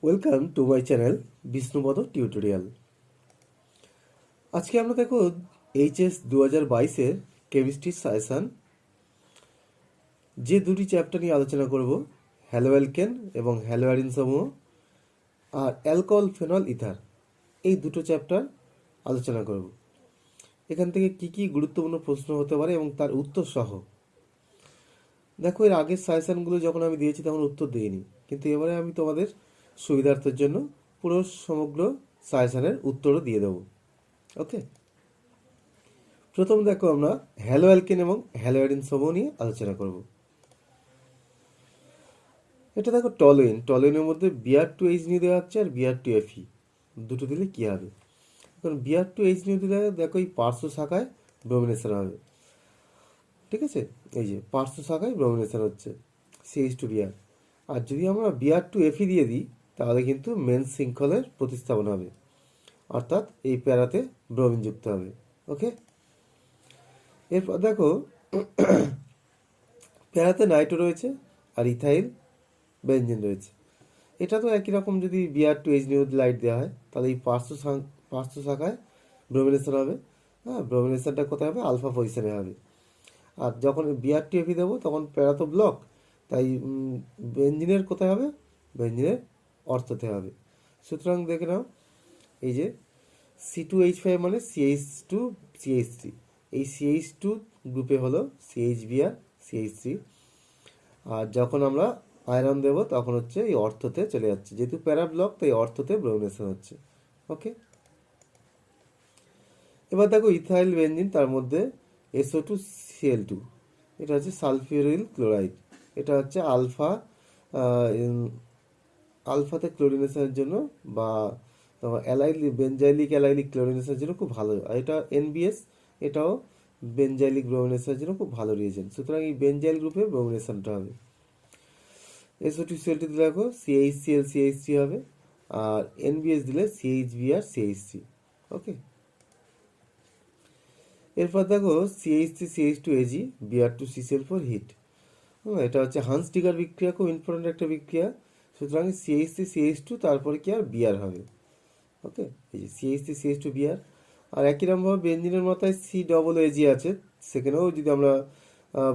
Welcome to my channel Vishnupad tutorial. আজকে আমরা দেখো এইচএস 2022-এর কেমিস্ট্রির সাজেশান যে দুটি চ্যাপ্টার নিয়ে আলোচনা করব, হ্যালোঅ্যালকেন এবং হ্যালোঅ্যারিন সমূহ আর অ্যালকোহল ফেনল ইথার, এই দুটো চ্যাপ্টার আলোচনা করব। এখান থেকে কি কি গুরুত্বপূর্ণ প্রশ্ন হতে পারে এবং তার উত্তর সহ। দেখো, এর আগের সাজেশানগুলো যখন আমি দিয়েছি তখন উত্তর দিইনি, কিন্তু এবারে আমি তোমাদের সুবিধার্থের জন্য পুরো সমগ্র সাজেশানের উত্তরও দিয়ে দেবো। ওকে, প্রথম দেখো আমরা হ্যালোঅ্যালকেন এবং হ্যালোঅ্যারিন সমূহ নিয়ে আলোচনা করব। এটা দেখো টলুইনের মধ্যে Br2H নিয়ে দেওয়া হচ্ছে আর Br2Fe, দুটো দিলে কী হবে? কারণ Br2H নিয়ে দিলে দেখো এই পার্শ্ব শাখায় ব্রোমিনেশন হবে। ঠিক আছে, এই যে পার্শ্ব শাখায় ব্রোমিনেশন হচ্ছে CH2Br। আর যদি আমরা Br2Fe দিয়ে দিই তাহলে কিন্তু মেন শৃঙ্খলের প্রতিস্থাপন হবে, অর্থাৎ এই প্যারাতে ব্রোমিন যুক্ত হবে। ওকে, এরপর দেখো প্যারাতে নাইট্রো রয়েছে আর ইথাইল বেনজিন রয়েছে। এটা তো একই রকম, যদি Br2H নিয়ে লাইট দেওয়া হয় তাহলে এই পার্শ্ব শাখায় ব্রোমিনেশন হবে। হ্যাঁ, ব্রোমিনেশনটা কোথায় হবে? আলফা পজিশনে হবে। আর যখন Br2Fe দেবো তখন প্যারা তো ব্লক, তাই বেনজিনের কোথায় হবে? বেনজিনের অর্থতে হবে। সুতরাং দেখে নাও, এই যে C2H5 মানে CH2CH3, এই CH2 গ্রুপে হলো CHBr CH3। আর যখন আমরা আয়রন দেব তখন হচ্ছে এই অর্থতে চলে যাচ্ছে, যেহেতু প্যারা ব্লক তাই অর্থতে ব্রোমিনেশন হচ্ছে। ওকে, এবার দেখো ইথাইল বেনজিন, তার মধ্যে SO2Cl2, এটা হচ্ছে সালফিউরিল ক্লোরাইড। এটা হচ্ছে আলফাতে ক্লোরিনেশনের জন্য বা তোমার বেনজাইলিক ক্লোরিনেশনের জন্য খুব ভালো। আর এটা NBS, এটাও বেনজাইলিক ব্রোমিনেশনের জন্য খুব ভালো রিয়েজেন্ট। সুতরাং এই বেনজাইল গ্রুপে ব্রোমিনেশনটা হবে। SO2Cl2 দিলে দেখো CHCl CH3 হবে, আর NBS দিলে CHBr CH3। ওকে, এরপর দেখো CH3CH2Ag Br2CCl4 হিট। এটা হচ্ছে হান্স-ডিগার বিক্রিয়া, খুব ইম্পর্টেন্ট একটা বিক্রিয়া। সুতরাং CH3CH2 তারপরে কি আর বিআর হবে। ওকে, এই যে CH3CH2 বিআর। আর একই রকমভাবে বেনজিনের মাথায় CAAG আছে, সেখানেও যদি আমরা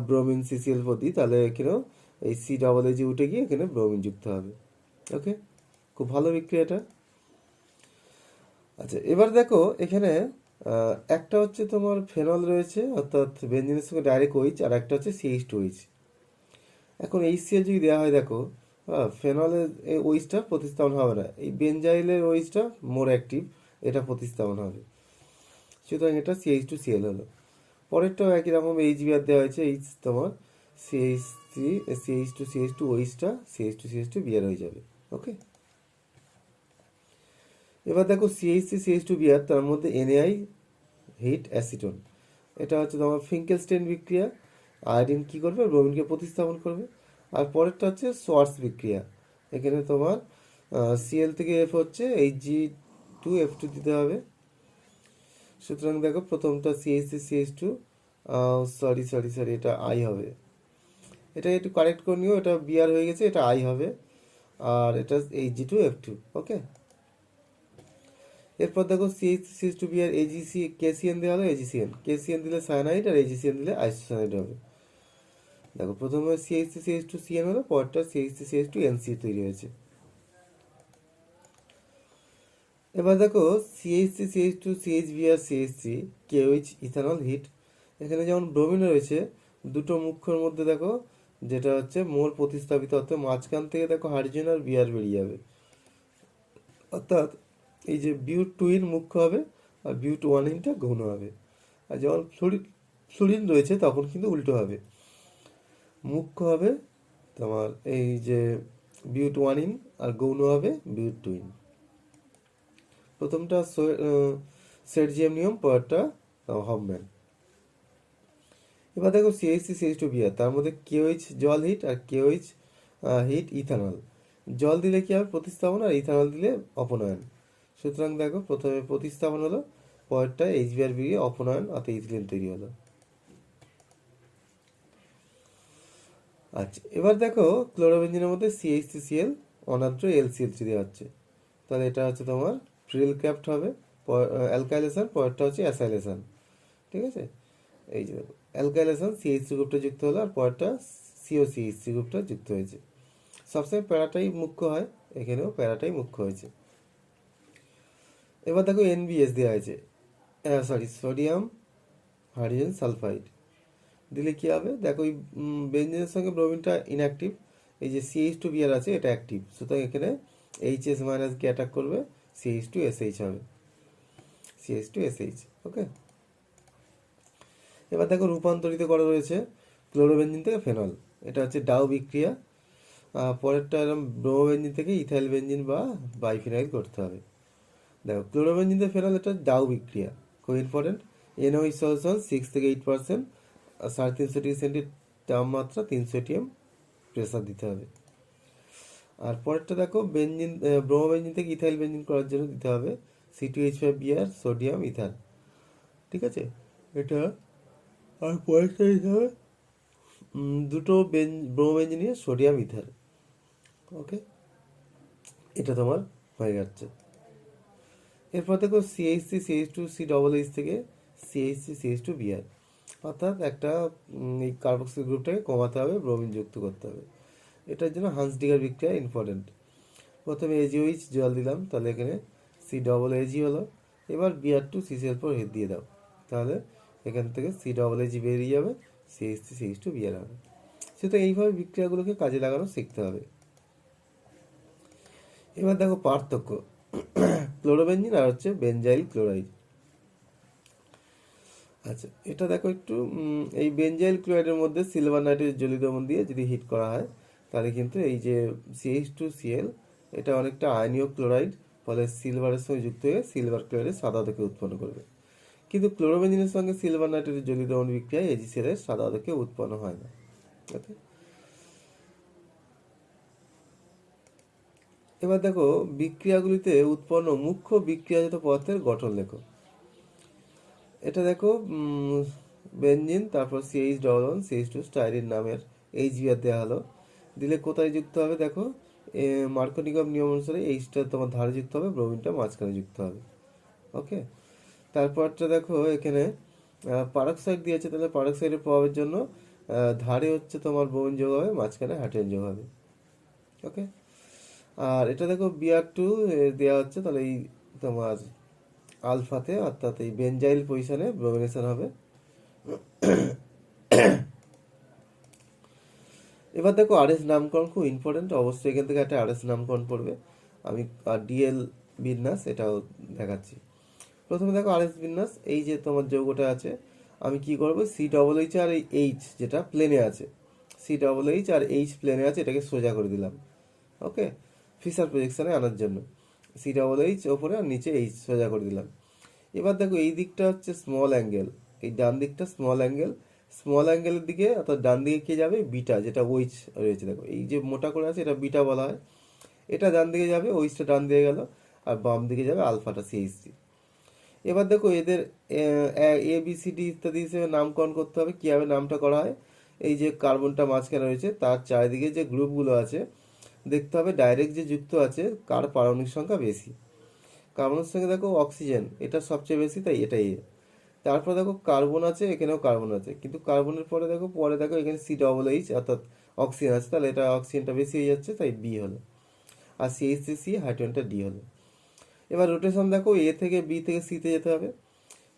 ব্রোমিন CCl4 দিই তাহলে এখানেও এই CAAG উঠে গিয়ে এখানে ব্রোমিন যুক্ত হবে। ওকে, খুব ভালো বিক্রিয়াটা। আচ্ছা, এবার দেখো এখানে একটা হচ্ছে তোমার ফেনল রয়েছে, অর্থাৎ বেনজিনের সঙ্গে ডাইরেক্ট OH, আর একটা হচ্ছে CH2OH। এখন HCl যদি দেওয়া হয়, দেখো ফেনলের এই OH-টা প্রতিস্থাপন হবে না, এই বেনজাইলের OH-টা মোর অ্যাক্টিভ, এটা প্রতিস্থাপন হবে। সুতরাং এটা CH2Cl হলো। পরেরটাও একই রকম HBr দেওয়া হয়েছে, এইচ তোমার CH2 OH-টা CH2 বিআর হয়ে যাবে। ওকে, এবার দেখো CH3 বিআর, তার মধ্যে NaI হিট অ্যাসিটোন। এটা হচ্ছে তোমার ফিঙ্কেলস্টেইন বিক্রিয়া। আয়োডিন কী করবে? ব্রোমিনকে প্রতিস্থাপন করবে। আর পরেরটা হচ্ছে সোয়ার্স বিক্রিয়া। এখানে তোমার Cl থেকে F হচ্ছে Hg2F2 দিতে হবে। সুতরাং দেখো প্রথমটা CH3CH2, সরি এটা আই হবে। এটা একটু কারেক্ট করে নিও, এটা বিআর হয়ে গেছে, এটা আই হবে। আর এটা Hg2F2। ওকে, এরপর দেখো CH3CH2Br AgC KCN দেওয়া হলো, KCN দিলে সায়ানাইড আর AgCN দিলে আইসোসায়ানাইড হবে। দেখো প্রথমে CH3CH2CN হলো, পরটা CH3CH2NC তৈরি হয়েছে। এবার দেখো CH3CH2CHBr CH3 KOH ethanol hit. এখানে যেমন ব্রোমিন রয়েছে, দুটো মুখ্যর মধ্যে দেখো যেটা হচ্ছে মোল প্রতিস্থাপিত, অর্থাৎ মাঝখান থেকে দেখো হাইড্রোজেন আর বিআর বেরিয়ে যাবে, অর্থাৎ এই যে বিউ2 মুখ্য হবে আর বিউ2টা গৌণ হবে। আর যখন ফ্লুরিন রয়েছে তখন কিন্তু উল্টো হবে, মুখ্য হবে তোমার এই যে বিউ2 আর গৌণ হবে বিউ2। প্রথমটা সেটজিয়াম নিয়ম, পরেরটা হফম্যান। এবার দেখো CH3CH2Br, তার মধ্যে KOH জল হিট আর KOH হিট ইথানল। জল দিলে কি হবে? প্রতিস্থাপন, আর ইথানল দিলে অপনয়ন। সুতরাং দেখো প্রথমে প্রতিস্থাপন হলো, পরেরটা HBr বেরিয়ে অপনয়ন অর্থাৎ ইথিলিন তৈরি হলো। আচ্ছা, এবার দেখো ক্লোরোবেনজিনের মধ্যে CH3Cl অনাদ্র LCL3 দেওয়া হচ্ছে। তাহলে এটা হচ্ছে তোমার প্রিল ক্যাপ্ট হবে, অ্যালকাইলেশন, পরেরটা হচ্ছে অ্যাসাইলেশন। ঠিক আছে, এই যে দেখো অ্যালকাইলেশন CH3 গ্রুপটা যুক্ত হলো, আর পরেরটা COCH3 গ্রুপটা যুক্ত হয়েছে। সবসময় প্যারাটাই মুখ্য হয়, এখানেও প্যারাটাই মুখ্য হয়েছে। এবার দেখো NBS দেওয়া হয়েছে, সোডিয়াম হাইড্রোজেন সালফাইড। দিলে কি হবে দেখো, ওই বেঞ্জিনের সঙ্গে ব্রোমিনটা ইনঅ্যাক্টিভ, এই যে CH2Br আছে এটা অ্যাক্টিভ, সুতরাং এখানে HS মাইনাস কে অ্যাটাক করবে, CH2SH হবে, CH2SH। ওকে, এবার দেখো রূপান্তরিত করা রয়েছে ক্লোরোবেঞ্জিন থেকে ফেনল, এটা হচ্ছে ডাউ বিক্রিয়া। পরেরটা এরকম ব্রোমোবেঞ্জিন থেকে ইথাইল বেঞ্জিন বা বাইফিনাইল করতে হবে। দেখো ক্লোরোবেঞ্জিন থেকে ফেনল, এটা ডাউ বিক্রিয়া, খুব ইম্পর্টেন্ট। NOH সলিউশন 6 থেকে 8%, আর 350 ডিগ্রি সেন্টি তাপমাত্রা, 300 ATM প্রেসার দিতে হবে। আর পরেরটা দেখো বেঞ্জিন, ব্রোমোবেঞ্জিন থেকে ইথাইল বেঞ্জিন করার জন্য দিতে হবে C2H5Br সোডিয়াম ইথার। ঠিক আছে, এটা। আর পরেরটা দিতে হবে দুটো ব্রোমোবেঞ্জিন নিয়ে সোডিয়াম ইথার। ওকে, এটা তোমার হয়ে যাচ্ছে। এরপর দেখো CH3CH2CH থেকে CH3CH2Br, অর্থাৎ একটা এই কার্বক্সিল গ্রুপটাকে কমাতে হবে, ব্রোমিন যুক্ত করতে হবে। এটার জন্য হান্সডিগার বিক্রিয়া ইম্পর্টেন্ট। প্রথমে AgOH জল দিলাম, তাহলে এখানে CAAG হলো। এবার Br2CCl4 দিয়ে দাও, তাহলে এখান থেকে CAAG বেরিয়ে যাবে, CH3CH2Br হবে। সেটা এইভাবে বিক্রিয়াগুলোকে কাজে লাগানো শিখতে হবে। এবার দেখো পার্থক্য ক্লোরোবেঞ্জিন আর হচ্ছে বেনজাইল ক্লোরাইড। আচ্ছা, এটা দেখো একটু, এই বেনজাইল ক্লোরাইডের মধ্যে সিলভার নাইট্রেট জলীয় দ্রবণ দিয়ে যদি হিট করা হয়, তাহলে কিন্তু এই যে CH2Cl, এটা অনেকটা আয়নীয় ক্লোরাইড, ফলে সিলভারের সঙ্গে যুক্ত হয়ে সিলভার ক্লোরাইডের সাদা আলোকে উৎপন্ন করবে। কিন্তু ক্লোরোবেঞ্জিনের সঙ্গে সিলভার নাইট্রেটের জলীয় দ্রবণ বিক্রিয়ায় AgCl এর সাদা আলোকে উৎপন্ন হয় না। ওকে, এবার দেখো বিক্রিয়াগুলিতে উৎপন্ন মুখ্য বিক্রিয়াজাত পদার্থের গঠন লেখো। এটা দেখো বেনজিন, তারপর CH1CH2 স্টাইরিন নামের HBr দেওয়া হলো, দিলে কোথায় যুক্ত হবে দেখো, মার্কোনিকভ নিয়ম অনুসারে এইচটা তোমার ধারে যুক্ত হবে, ব্রোমিনটা মাঝখানে যুক্ত হবে। ওকে, তারপরটা দেখো এখানে পারক্সাইড দিয়েছে, তাহলে পারক্সাইডের প্রভাবের জন্য ধারে হচ্ছে তোমার ব্রোমিন যোগ হবে, মাঝখানে হাইড্রোজেন যোগ হবে। ওকে, আর এটা দেখো Br2 দেওয়া হচ্ছে, তাহলে এই তোমার আলফাতে, অর্থাৎ এই বেনজাইল পজিশনে ব্রোমিনেশন হবে। এবার দেখো RS নামকরণ খুব ইম্পর্টেন্ট, অবশ্যই এখান থেকে একটা RS নামকরণ পড়বে। আমি DL বিন্যাস এটাও দেখাচ্ছি। প্রথমে দেখো RS বিন্যাস, এই যে তোমার যৌগটা আছে, আমি কি করবো, COOH আর এই H যেটা প্লেনে আছে, COOH আর H প্লেনে আছে, এটাকে সোজা করে দিলাম। ওকে, ফিশার প্রজেকশনে আনার জন্য COOH ওপরে আর নিচে H সোজা করে দিলাম। এবার দেখো এই দিকটা হচ্ছে স্মল অ্যাঙ্গেল, এই ডান দিকটা স্মল অ্যাঙ্গেল, স্মল অ্যাঙ্গেলের দিকে অর্থাৎ ডান দিকে কে যাবে, বিটা, যেটা ওইচ রয়েছে দেখো, এই যে মোটা করে আছে এটা বিটা বলা হয়, এটা ডান দিকে যাবে, ওইচটা ডান দিকে গেল, আর বাম দিকে যাবে আলফাটা, CH3। এবার দেখো এদের ABCD ইত্যাদি হিসেবে নামকরণ করতে হবে। কীভাবে নামটা করা হয়, এই যে কার্বনটা মাঝখানে রয়েছে তার চারিদিকে যে গ্রুপগুলো আছে দেখতে হবে ডাইরেক্ট যে যুক্ত আছে কার পারমাণবিক সংখ্যা বেশি। কার্বনের সঙ্গে দেখো অক্সিজেন, এটা সবচেয়ে বেশি, তাই এটাই এ। তারপর দেখো কার্বন আছে, এখানেও কার্বন আছে, কিন্তু কার্বনের পরে দেখো এখানে COOH অর্থাৎ অক্সিজেন আছে, তাহলে এটা অক্সিজেনটা বেশি হয়ে যাচ্ছে, তাই বি হলো, আর CH3C হাইড্রোজেনটা ডি হলো। এবার রোটেশন দেখো এ থেকে বি থেকে সিতে যেতে হবে,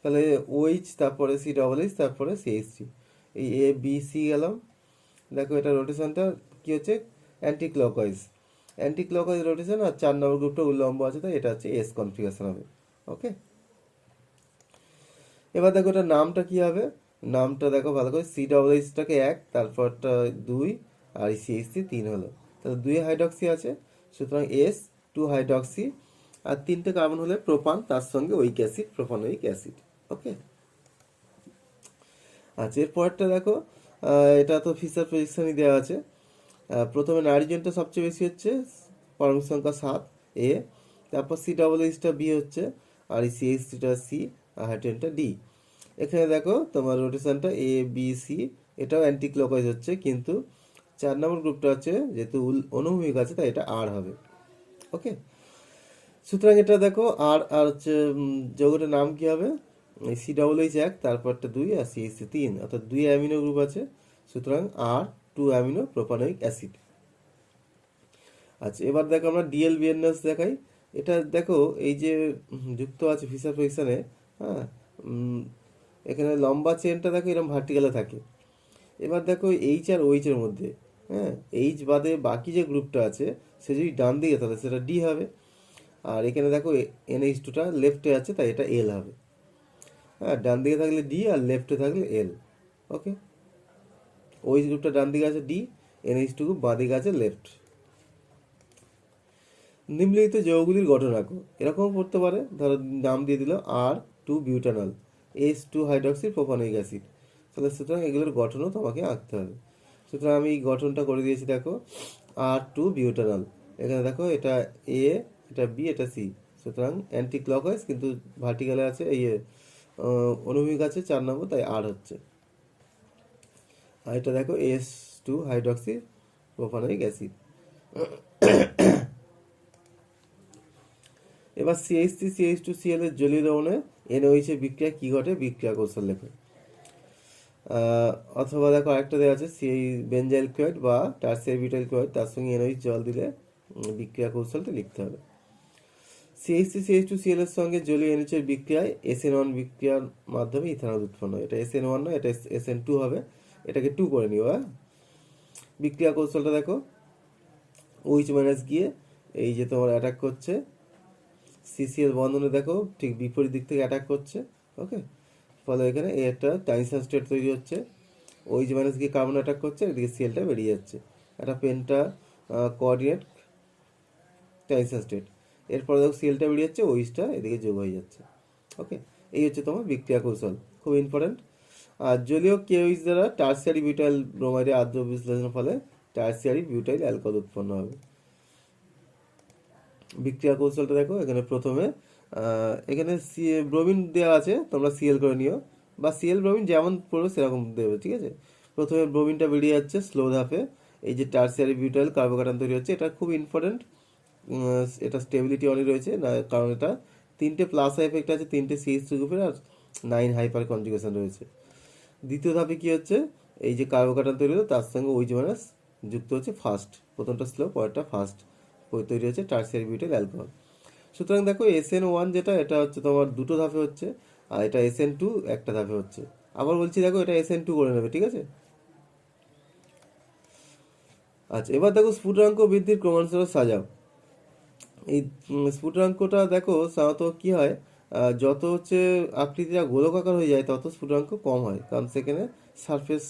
তাহলে OH, তারপরে COOH, তারপরে CH3, এই ABC গেলাম। দেখো এটা রোটেশনটা কি হচ্ছে, anti clockwise, anti clockwise rotation, আর 4 নম্বর গ্রুপটা উল্লম্ব আছে, তাই এটা হচ্ছে S কনফিগারেশন হবে। ওকে, এবার দেখো এটা নামটা কি হবে, নামটা দেখো ভালো করে, COOHটাকে 1, তারপরটা 2, আর CH3 3 হলো, তাহলে 2 হাইড্রক্সি আছে, সুতরাং S 2 হাইড্রক্সি, আর 3টে কার্বন হলে প্রোপান, তার সঙ্গে ওইক অ্যাসিড, প্রোপানোইক অ্যাসিড। ওকে, আচ্ছা এরপরটা দেখো, এটা তো ফিশার প্রজেকশনই দেওয়া আছে। প্রথমে নাইট্রোজেনটা সবচেয়ে বেশি হচ্ছে, পারমাণবিক সংখ্যা 7 A, তারপর COOHটা B হচ্ছে, আর এই CH3টা C, আর হাইড্রোজেনটা D। এখানে দেখো তোমার রোটেশনটা A B C, এটাও অ্যান্টি ক্লকওয়াইজ হচ্ছে, কিন্তু 4 নম্বর গ্রুপটা হচ্ছে যেহেতু অনুভূমিক আছে তাই এটা আর হবে। ওকে, সুতরাং এটা দেখো আর আর হচ্ছে যৌগটার নাম কি হবে, COOH 1, তারপরটা 2 আর CH 3, অর্থাৎ 2 অ্যামিনো গ্রুপ আছে, সুতরাং আর 2 অ্যামিনো প্রোপানোয়িক অ্যাসিড। আচ্ছা, এবার দেখো আমরা DLBNS দেখাই। এটা দেখো এই যে যুক্ত আছে ফিশার পজিশনে, হ্যাঁ, এখানে লম্বা চেনটা দেখো এরকম ভার্টিক্যালে থাকে। এবার দেখো এইচ আর ওইচ এর মধ্যে, হ্যাঁ, এইচ বাদে বাকি যে গ্রুপটা আছে সে যদি ডান দিকে তাহলে সেটা ডি হবে। আর এখানে দেখো NH2টা লেফটে আছে তাই এটা এল হবে। হ্যাঁ, ডান দিকে থাকলে ডি আর লেফটে থাকলে এল। ওকে, ওইচ গ্রুপটা ডান দিকে আছে ডি, NH2 গ্রুপ বাঁ দিকে আছে লেফট। নিম্নলিখিত যৌগগুলির গঠন আঁকো, এরকম পড়তে পারে। ধরো নাম দিয়ে দিল R2 butanol, H2 hydroxy propanoic acid, তাহলে সুতরাং এগুলোর গঠনও তোমাকে আঁকতে হবে। সুতরাং আমি গঠনটা করে দিয়েছি দেখো, R2 বিউটানল, এখানে দেখো এটা এ, এটা বি, এটা সি, সুতরাং অ্যান্টি ক্লকওয়াইজ কিন্তু ভার্টিক্যালে আছে, এই অনুভূমিক আছে 4 নম্বর, তাই আর হচ্ছে। আর এটা দেখো H2 হাইড্রক্সি প্রোপানোয়িক অ্যাসিড। এবার CH3CH2Cl এর জলীয় দ্রবণে NOH এর বিক্রিয়া কি ঘটে, বিক্রিয়া কৌশল লেখো। অথবা দেখো আরেকটা দেওয়া আছে, সেই বেনজাইল ক্লোরাইড বা টার্সিয়ারি বিউটাইল ক্লোরাইড, তার সঙ্গে NOH জল দিলে বিক্রিয়া কৌশলটা লিখতে হবে। CH3CH2Cl এর সঙ্গে জলীয় NH এর বিক্রিয়ায় SN1 বিক্রিয়ার মাধ্যমে ইথানল উৎপন্ন হয়। এটা SN1 নয়, এটা SN2 হবে, এটাকে 2 করে নিও। হ্যাঁ, বিক্রিয়া কৌশলটা দেখো, OH মাইনাস গিয়ে এই যে তোমার অ্যাটাক করছে CCl বন্ধনে, দেখো ঠিক বিপরীত দিক থেকে অ্যাটাক করছে। ওকে, ফলে এখানে একটা ট্রানজিশন স্টেট তৈরি হচ্ছে, OH মাইনাস গিয়ে কার্বন অ্যাটাক করছে, এদিকে সিএলটা বেরিয়ে যাচ্ছে, একটা পেন্টা কোঅর্ডিনেট ট্রানজিশন স্টেট। এরপরে দেখো সিএলটা বেরিয়ে যাচ্ছে, OH-টা এদিকে যোগ হয়ে যাচ্ছে। ওকে, এই হচ্ছে তোমার বিক্রিয়া কৌশল, খুব ইম্পর্টেন্ট। আর জলীয় KOH দ্বারা টার্সিয়ারি বিউটাইল ব্রোমাইডের আদ্র বিশ্লেষণের ফলে টার্সিয়ারি বিউটাইল অ্যালকোহল উৎপন্ন হবে। বিক্রিয়া কৌশলটা দেখো, এখানে প্রথমে এখানে ব্রোমিন দেওয়া আছে, তোমরা সিএল করে নিও, বা সিএল ব্রোমিন যেমন পড়বে সেরকম দেবে, ঠিক আছে। প্রথমে ব্রোমিনটা বেরিয়ে যাচ্ছে স্লো ধাপে, এই যে টার্সিয়ারি বিউটাইল কার্বোকাটায়ন তৈরি হচ্ছে, এটা খুব ইম্পর্টেন্ট। এটা স্টেবিলিটি অনই রয়েছে না, কারণ এটা 3টে প্লাস এফেক্ট আছে, 3টে CH3 গ্রুপের, আর 9 হাইপার কনজুগেশন রয়েছে। দ্বিতীয় ধাপে কি হচ্ছে, এই যে কার্বোকাটায়ন তৈরি হলো তার সঙ্গে OH মাইনাস যুক্ত হচ্ছে ফার্স্ট, প্রথমটা স্লো পরেরটা ফার্স্ট, তৈরি হচ্ছে টার্সিয়ারি বিউটাইল অ্যালকোহল। সুতরাং দেখো SN1 যেটা, এটা হচ্ছে তোমার 2টো ধাপে হচ্ছে, আর এটা SN2 একটা ধাপে হচ্ছে। আবার বলছি দেখো, এটা SN2 করে নেবে, ঠিক আছে। আচ্ছা, এবার দেখো স্ফুটনাঙ্ক বৃদ্ধির ক্রমানুসারে সাজাও। এই স্ফুটনাঙ্কটা দেখো সাধারণত কি হয়, যত হচ্ছে আকৃতিটা গোলকাকার হয়ে যায় তত স্ফুটনাঙ্ক কম হয়, কারণ সেখানে সারফেস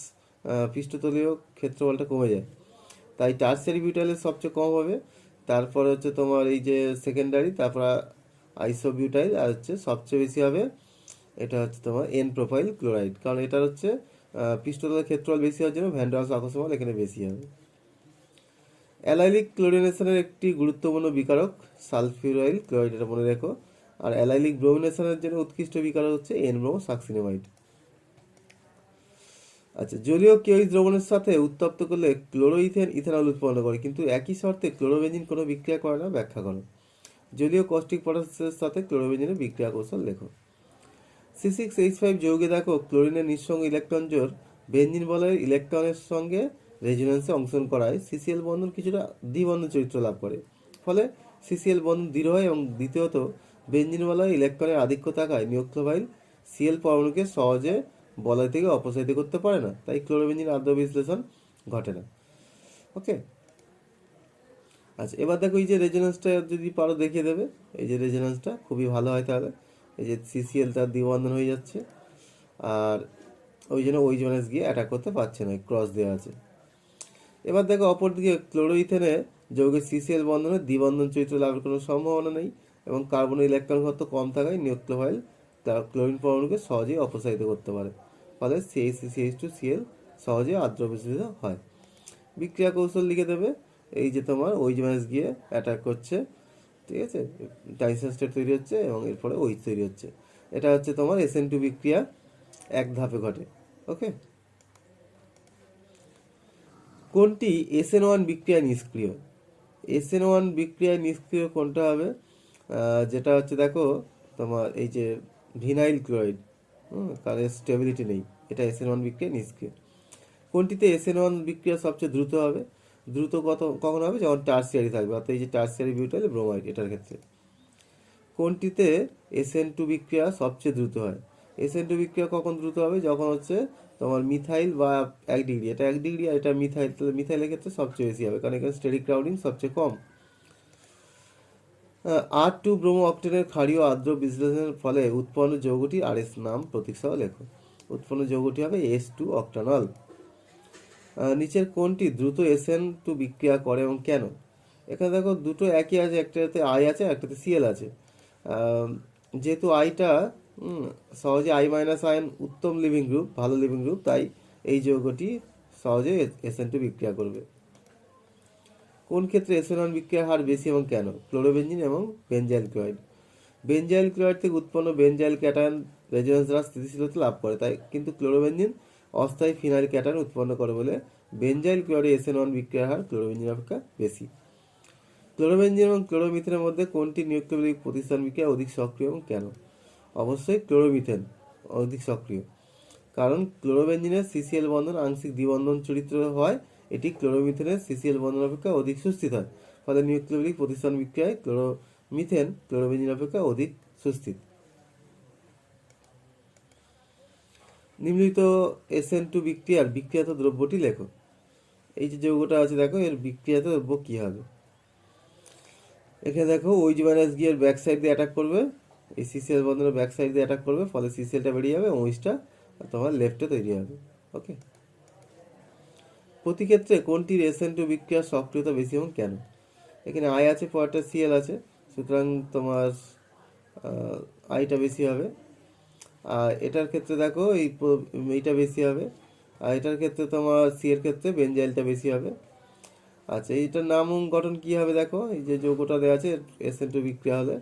পৃষ্ঠতলীয় ক্ষেত্রফলটা কমে যায়, তাই টার্সিয়ারি বিউটাইলের সবচেয়ে কম হবে। তারপরে হচ্ছে তোমার এই যে সেকেন্ডারি, তারপর আইসোবিউটাইল, আর হচ্ছে সবচেয়ে বেশি হবে এটা হচ্ছে তোমার এন প্রোপাইল ক্লোরাইড, কারণ এটার হচ্ছে পৃষ্ঠতলের ক্ষেত্রফল বেশি হওয়ার জন্য ভ্যান ডার ওয়ালস আকর্ষণ বল এখানে বেশি হবে। অ্যালাইলিক ক্লোরিনেশনের একটি গুরুত্বপূর্ণ বিকারক সালফিউরাইল ক্লোরাইড, এটা মনে রেখো। আর অ্যালাইলিক ব্রোমিনেশনের জন্য উৎকৃষ্ট বিকারক হচ্ছে এন ব্রোমো সাকসিনামাইড। আচ্ছা, জলীয় কেওইচ দ্রবণের সাথে উত্তপ্ত করলে ক্লোরোইথেন ইথানল উৎপন্ন করে, কিন্তু একই শর্তে ক্লোরোবেঞ্জিন কোনো বিক্রিয়া করে না, ব্যাখ্যা করো। জলীয় কস্টিক পটাশের সাথে ক্লোরোবেঞ্জিনের বিক্রিয়া কৌশল লেখো। C6H5 যৌগে দেখো ক্লোরিনের নিঃসঙ্গ ইলেকট্রন জোড় বেঞ্জিন বলয়ের ইলেকট্রনের সঙ্গে রেজোন্যান্সে অংশগ্রহণ করায় CCl বন্ধন কিছুটা দ্বিবন্ধন চরিত্র লাভ করে, ফলে CCl বন্ধন দৃঢ় হয়, এবং দ্বিতীয়ত বেঞ্জিন বলয়ে ইলেকট্রনের আধিক্য থাকায় নিউক্লিওফাইল Cl পরমাণুকে সহজে বলয় থেকে অপসারিত করতে পারে না, তাই ক্লোরোবেঞ্জিন আদ্র বিশ্লেষণ ঘটে না। ওকে, আচ্ছা, এবার দেখো এই যে রেজোন্যান্সটা যদি পারো দেখিয়ে দেবে, এই যে রেজোন্যান্সটা খুবই ভালো হয়, তাহলে এই যে CCl তার দ্বিবন্ধন হয়ে যাচ্ছে, আর ওই জন্য OH মাইনাস গিয়ে অ্যাটাক করতে পারছে না, ক্রস দেওয়া আছে। এবার দেখো অপরদিকে ক্লোরোইথেনে যৌগের CCl বন্ধনের দ্বিবন্ধন চরিত্র লাভের কোনো সম্ভাবনা নেই, এবং কার্বনের ইলেকট্রন ঘনত্ব কম থাকায় নিউক্লিওফাইল তার ক্লোরিন পরমাণুকে সহজেই অপসারিত করতে পারে, ফলে CH2Cl সহজেই আদ্র বিশ্লেষিত হয়। বিক্রিয়া কৌশল লিখে দেবে, এই যে তোমার OH মাইনাস গিয়ে অ্যাটাক করছে, ঠিক আছে, ট্রানজিশন স্টেট তৈরি হচ্ছে, এবং এরপরে OH তৈরি হচ্ছে। এটা হচ্ছে তোমার SN2 বিক্রিয়া এক ধাপে ঘটে। ওকে, কোনটি SN1 বিক্রিয়ায় নিষ্ক্রিয়? SN1 বিক্রিয়ায় নিষ্ক্রিয় কোনটা হবে? যেটা হচ্ছে দেখো তোমার এই যে ভিনাইল ক্লোরাইড, কারণ স্টেবিলিটি নেই, এটা SN1 বিক্রিয়া নিষ্ক্রিয়। কোনটিতে SN1 বিক্রিয়া সবচেয়ে দ্রুত হবে? দ্রুত কখন হবে? যখন টার্সিয়ারি থাকবে, অর্থাৎ এই যে টার্সিয়ারি বিউটাইল ব্রোমাইড এটার ক্ষেত্রে। কোনটিতে SN2 বিক্রিয়া সবচেয়ে দ্রুত হয়? SN2 বিক্রিয়া কখন দ্রুত হবে? যখন হচ্ছে তোমার মিথাইল বা 1 ডিগ্রি, এটা 1 ডিগ্রি আর এটা মিথাইল, তাহলে মিথাইলের ক্ষেত্রে সবচেয়ে বেশি হবে, কারণ এখানে স্টেরিক ক্রাউডিং সবচেয়ে কম। R2 ব্রোমো অক্টেনের ক্ষারীয় আর্দ্র বিশ্লেষণের ফলে উৎপন্ন যৌগটি RS নাম প্রতীক সহ লেখো। উৎপন্ন যৌগটি হবে S2 অক্টানল। নিচের কোনটি দ্রুত SN2 বিক্রিয়া করে এবং কেন? এখানে দেখো দুটো একই আছে, একটাতে আই আছে একটাতে সিএল আছে। যেহেতু আইটা সহজে I minus ion Uttam living group, ভালো লিভিং গ্রুপ, তাই এই যৌগটি সহজে SN2 বিক্রিয়া করবে। কোন ক্ষেত্রে SN1 বিক্রিয়ার হার বেশি এবং কেন? ক্লোরোবেনজিন এবং বেনজাইল ক্লোরাইড। বেনজাইল ক্লোরাইড থেকে উৎপন্ন বেনজাইল ক্যাটায়ন রেজোনেন্স দ্বারা স্থিতিশীলতা লাভ করে, তাই কিন্তু ক্লোরোবেনজিন অস্থায়ী ফিনাইল ক্যাটায়ন উৎপন্ন করে বলে বেনজাইল ক্লোরাইডে SN1 বিক্রিয়ার হার ক্লোরোবেনজিন অপেক্ষা বেশি। ক্লোরোবেনজিন এবং ক্লোরোমিথেনের মধ্যে কোনটি নিউক্লিওফিলিক প্রতিস্থান বিক্রিয়া অধিক সক্রিয় এবং কেন? অবশ্যই ক্লোরোমিথেন অধিক সক্রিয়, কারণ ক্লোরোবেনজিনের সিসিএল বন্ধন আংশিক দ্বিবন্ধন চরিত্র হয়, এটি ক্লোরোমিথেনের সিসিএল বন্ধন অপেক্ষা অধিক সুস্থির হয়, ফলে নিউক্লিওফিলিক প্রতিস্থান বিক্রিয়ায় ক্লোরোমিথেন ক্লোরোবেনজিন অপেক্ষা অধিক সুস্থির। নিম্নলিখিত SN2 বিক্রিয়ার বিক্রিয়াত দ্রব্যটি লেখো। এই যে যৌগটা আছে দেখো, এর বিক্রিয়াত দ্রব্য কি হবে? এখানে দেখো OH মাইনাস গিয়ে ব্যাক সাইড দিয়ে অ্যাটাক করবে, এই সিসিএল বন্ধনের ব্যাক সাইড দিয়ে অ্যাটাক করবে, ফলে সিসিএলটা বেরিয়ে যাবে, OHটা তোমার লেফটে তৈরি হবে। ওকে, প্রতি ক্ষেত্রে কোনটির SN2 বিক্রিয়ার সক্রিয়তা বেশি এবং কেন? এখানে আই আছে, পরটা সিএল আছে, সুতরাং তোমার আইটা বেশি হবে। আর এটার ক্ষেত্রে দেখো এইটা বেশি হবে, আর এটার ক্ষেত্রে তোমার সি এর ক্ষেত্রে বেনজাইলটা বেশি হবে। আচ্ছা, এইটার নাম গঠন কি হবে দেখো, এই যে যৌগটা দেওয়া আছে SN2 বিক্রিয়া হলে।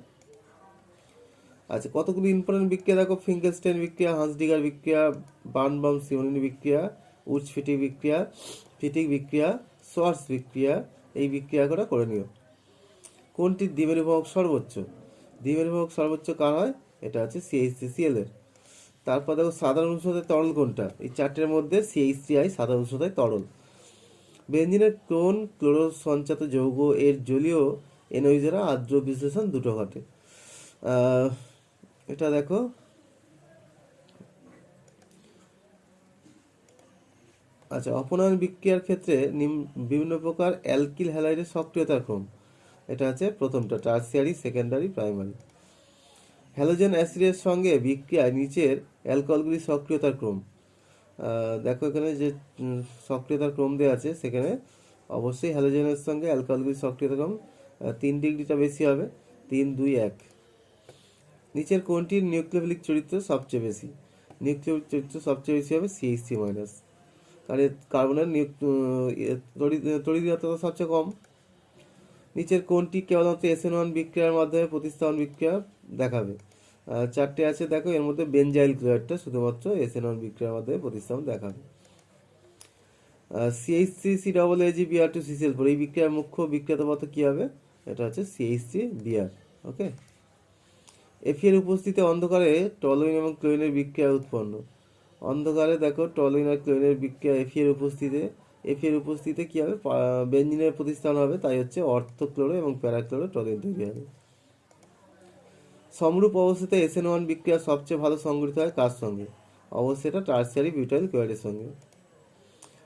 আচ্ছা, কতগুলো ইম্পর্টেন্ট বিক্রিয়া দেখো, ফিঙ্কেলস্টাইন বিক্রিয়া, হান্সডিগার বিক্রিয়া, বার্নবাম সিমোনিনি বিক্রিয়া, উডস ফিটিক বিক্রিয়া, সোয়ার্স বিক্রিয়া, এই বিক্রিয়াগুলো করে নিও। কোনটির দ্বিমেরু ভবক সর্বোচ্চ? দ্বিমেরু ভবক সর্বোচ্চ কার হয়? এটা হচ্ছে CH3Cl এর। তারপর দেখো সাধারণ উষ্ণতায় তরল কোনটা? এই চারটের মধ্যে CH3I সাধারণ উষ্ণতায় তরল। বেনজিনের কোন ক্লোরো সঞ্চাত যৌগ এর জলীয় NOH দ্বারা আর্দ্র বিশ্লেষণ দুটো ঘটে? এটা দেখো, আচ্ছা, অপনয়ন বিক্রিয়ার ক্ষেত্রে বিভিন্ন প্রকার অ্যালকিল হ্যালাইডের সক্রিয়তার ক্রম। এটা আছে প্রথমটা টার্সিয়ারি, সেকেন্ডারি, প্রাইমারি। হ্যালোজেন অ্যাসিডের সঙ্গে বিক্রিয়ায় নিচের অ্যালকোহলগুলির সক্রিয়তার ক্রম। দেখো এখানে যে সক্রিয়তার ক্রম দেওয়া আছে, সেখানে অবশ্যই হ্যালোজেনের সঙ্গে অ্যালকোহলগুলির সক্রিয়তার ক্রম 3 ডিগ্রিটা বেশি হবে, 3, 2, 1। নিচের কোনটির নিউক্লিওফিলিক চরিত্র সবচেয়ে বেশি? নিউক্লিওফিলিক চরিত্র সবচেয়ে বেশি হবে CH3 মাইনাস, কারণ কার্বনের তড়িৎদ্রতা সবচেয়ে কম। নিচের কোনটি কেবলমাত্র SN1 বিক্রিয়ার মাধ্যমে প্রতিস্থাপন বিক্রিয়া দেখাবে? চারটে আছে দেখো, এর মধ্যে বেনজাইল ক্লোরাইডটা শুধুমাত্র SN1 বিক্রিয়ার মাধ্যমে প্রতিস্থাপন দেখাবে। CH3COOAgBr2CCl4 এই বিক্রিয়ার মুখ্য বিক্রিয়াত পদার্থ কি হবে? এটা হচ্ছে CH3Br। ওকে, Fe এর উপস্থিতিতে অন্ধকারে টলুইন এবং ক্লোরিনের বিক্রিয়া উৎপন্ন। অন্ধকারে দেখো টলুইন আর ক্লোরিনের বিক্রিয়া Fe এর উপস্থিতিতে কি হবে? বেনজিনের প্রতিস্থাপন হবে, তাই হচ্ছে অর্থোক্লোরো এবং প্যারাক্লোরো টলুইন তৈরি হবে। সমরূপ অবস্থাতে SN1 বিক্রিয়া সবচেয়ে ভালো সংগঠিত হয় কার সঙ্গে? অবশ্যই এটা টার্সিয়ারি বিউটাইল ক্লোরাইডের সঙ্গে।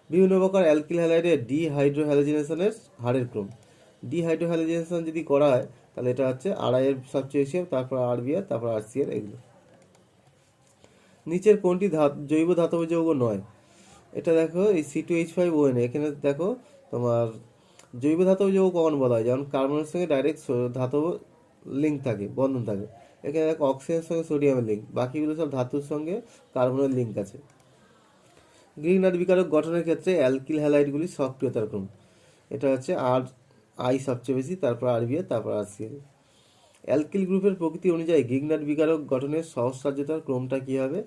বিভিন্ন প্রকার অ্যালকিল হ্যালাইডের ডিহাইড্রোহ্যালোজেনেশনের হারের ক্রম। ডিহাইড্রোহ্যালোজেনেশন যদি করা হয় তাহলে এটা হচ্ছে RI এর সবচেয়ে বেশি হবে, তারপর RBr, তারপর RCl, এগুলো। নিচের কোনটি জৈব ধাতব যৌগ নয়? এটা দেখো এই C2H5ON, এখানে দেখো তোমার জৈব ধাতব যৌগ কখন বলা হয়? যেমন কার্বনের সঙ্গে ডাইরেক্ট ধাতব লিঙ্ক থাকে, বন্ধন থাকে। এখানে দেখো অক্সিজেনের সঙ্গে সোডিয়ামের লিঙ্ক, বাকিগুলো সব ধাতুর সঙ্গে কার্বনের লিঙ্ক আছে। গ্রিগনার বিকারক গঠনের ক্ষেত্রে অ্যালকিল হ্যালাইডগুলির সক্রিয়তার ক্রম। এটা হচ্ছে RI সবচেয়ে বেশি, তারপর RBr, তারপর RCl। অ্যালকিল গ্রুপের প্রকৃতি অনুযায়ী গ্রিগনার বিকারক গঠনের সহজসাধ্যতার ক্রমটা কী হবে?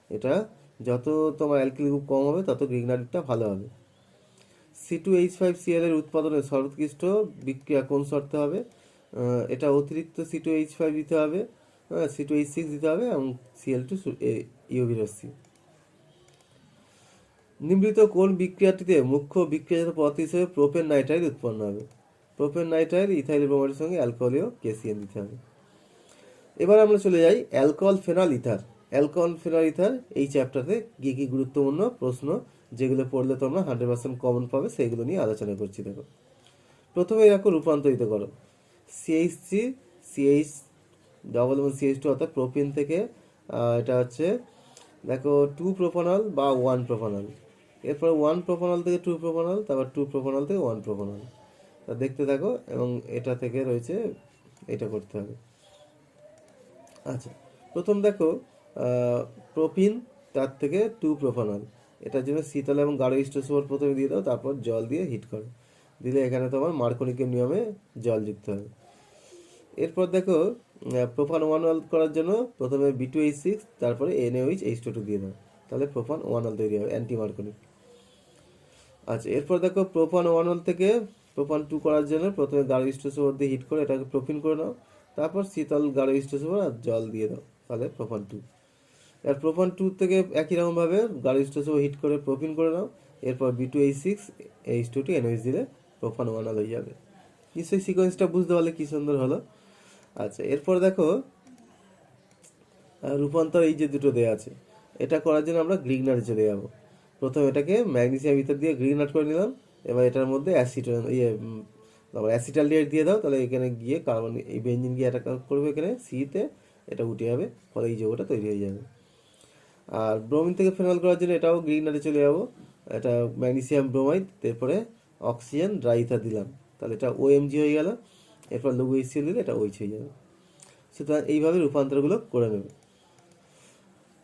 এটা যত তোমার অ্যালকিল গ্রুপ কম হবে তত গ্রিগনারটা ভালো হবে। C2H5Cl এর উৎপাদনে সর্বোৎকৃষ্ট বিক্রিয়া কোন শর্তে হবে? এটা অতিরিক্ত C2H5 দিতে হবে, C2H6 দিতে হবে এবং Cl2 ইউভি রশ্মি। নিম্নলিখিত কোন বিক্রিয়াটিতে মুখ্য বিক্রিয়াজাত পদার্থ হিসেবে প্রোপেন নাইট্রাইল উৎপন্ন হবে? প্রোপেন নাইট্রাইল ইথাইল ব্রোমাইডের সঙ্গে অ্যালকোহলীয় কেসিএন দিতে হবে। এবার আমরা চলে যাই alcohol phenol ether. Alcohol phenol ether এই চ্যাপ্টারে কী কী গুরুত্বপূর্ণ প্রশ্ন যেগুলো পড়লে তোমরা 100% কমন পাবে সেইগুলো নিয়ে আলোচনা করছি। দেখো, প্রথমে দেখো রূপান্তরিত করো CH3 CH ডবল এবং CH2 অর্থাৎ প্রোপিন থেকে এটা হচ্ছে দেখো 2 প্রোপানল বা 1 প্রোপানল, এরপর 1 প্রোপানল থেকে 2 প্রোপানল, তারপর 2 প্রোপানল থেকে 1 প্রোপানল। তা দেখতে থাকো এবং এটা থেকে রয়েছে এটা করতে হবে। আচ্ছা, প্রথম দেখো প্রোপিন, তার থেকে 2 প্রোপানল, এটার জন্য শীতল এবং গাঢ় স্টোসোর প্রথমে দিয়ে দাও, তারপর জল দিয়ে হিট করো, দিলে এখানে তোমার মার্কোনিকের নিয়মে জল যুক্ত হবে। এরপর দেখো প্রোপান 1 করার জন্য প্রথমে B2H6 তারপরে NaOH H2 দিয়ে দাও, তাহলে প্রোপান 1 তৈরি হবে, অ্যান্টি মার্কোনিক। আচ্ছা, এরপর দেখো প্রোপান 1 থেকে প্রোপান 2 করার জন্য প্রথমে গাঢ় স্টোসোর দিয়ে হিট করে এটাকে প্রোপিন করে নাও, তারপর শীতল গাঢ় স্টোসোর আর জল দিয়ে দাও, তাহলে প্রোপান 2। আর প্রোপান 2 থেকে একই রকমভাবে গাঢ় স্টোসোর হিট করে প্রোপিন করে নাও, এরপর B2H6 H2 NaOH দিলে প্রোপান 1 হয়ে যাবে। নিশ্চয়ই সিকোয়েন্সটা বুঝতে পারলে কি সুন্দর হলো। আচ্ছা, এরপর দেখো রূপান্তর এই যে দুটো দেওয়া আছে, এটা করার জন্য আমরা গ্রিগনারে চলে যাব। প্রথমে এটাকে ম্যাগনেসিয়াম ভিতর দিয়ে গ্রিগনাট করে নিলাম, এবার এটার মধ্যে অ্যাসিটালডিহাইড দিয়ে দাও, তাহলে এখানে গিয়ে কার্বন এই বেঞ্জিন গিয়ে অ্যাটাক করবে এখানে সিতে, এটা উঠে যাবে, ফলে এই যৌগটা তৈরি হয়ে যাবে। আর ব্রোমিন থেকে ফেনল করার জন্য এটাও গ্রিগনারে চলে যাবো, এটা ম্যাগনেসিয়াম ব্রোমাইড, তারপরে অক্সিজেন ড্রাইথার দিলাম, তাহলে এটা OMG হয়ে গেল, এরপর লঘু HCl দিলে এটা OH হয়ে যাবে। সুতরাং এইভাবে রূপান্তরগুলো করে নেবে।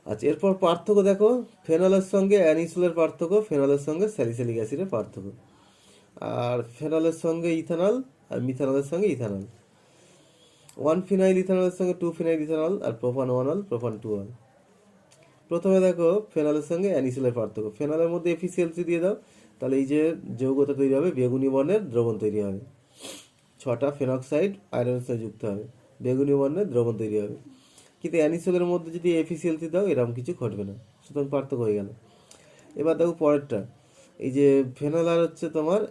আচ্ছা, এরপর পার্থক্য দেখো, ফেনলের সঙ্গে অ্যানিসোলের পার্থক্য, ফেনলের সঙ্গে স্যালিসিলিক অ্যাসিডের পার্থক্য, আর ফেনলের সঙ্গে ইথানল আর মিথানলের সঙ্গে ইথানল, 1 ফিনাইল ইথানলের সঙ্গে 2 ফিনাইল ইথানল, আর প্রোপান 1 প্রোপান 2। প্রথমে দেখো ফেনলের সঙ্গে অ্যানিসোলের পার্থক্য, ফেনলের মধ্যে FeCl3 দিয়ে দাও, তাহলে এই যে যৌগটা তৈরি হবে বেগুনি বর্ণের দ্রবণ তৈরি হবে, 6টা ফেনক্সাইড আয়রনের সঙ্গে যুক্ত হবে, বেগুনি বর্ণের দ্রবণ তৈরি হবে। কিন্তু অ্যানিসোলের মধ্যে যদি FeCl3 দাও এরকম কিছু ঘটবে না, সুতরাং পার্থক্য হয়ে গেল। এবার দেখো পরেরটা, এই যে ফেনল আর হচ্ছে তোমার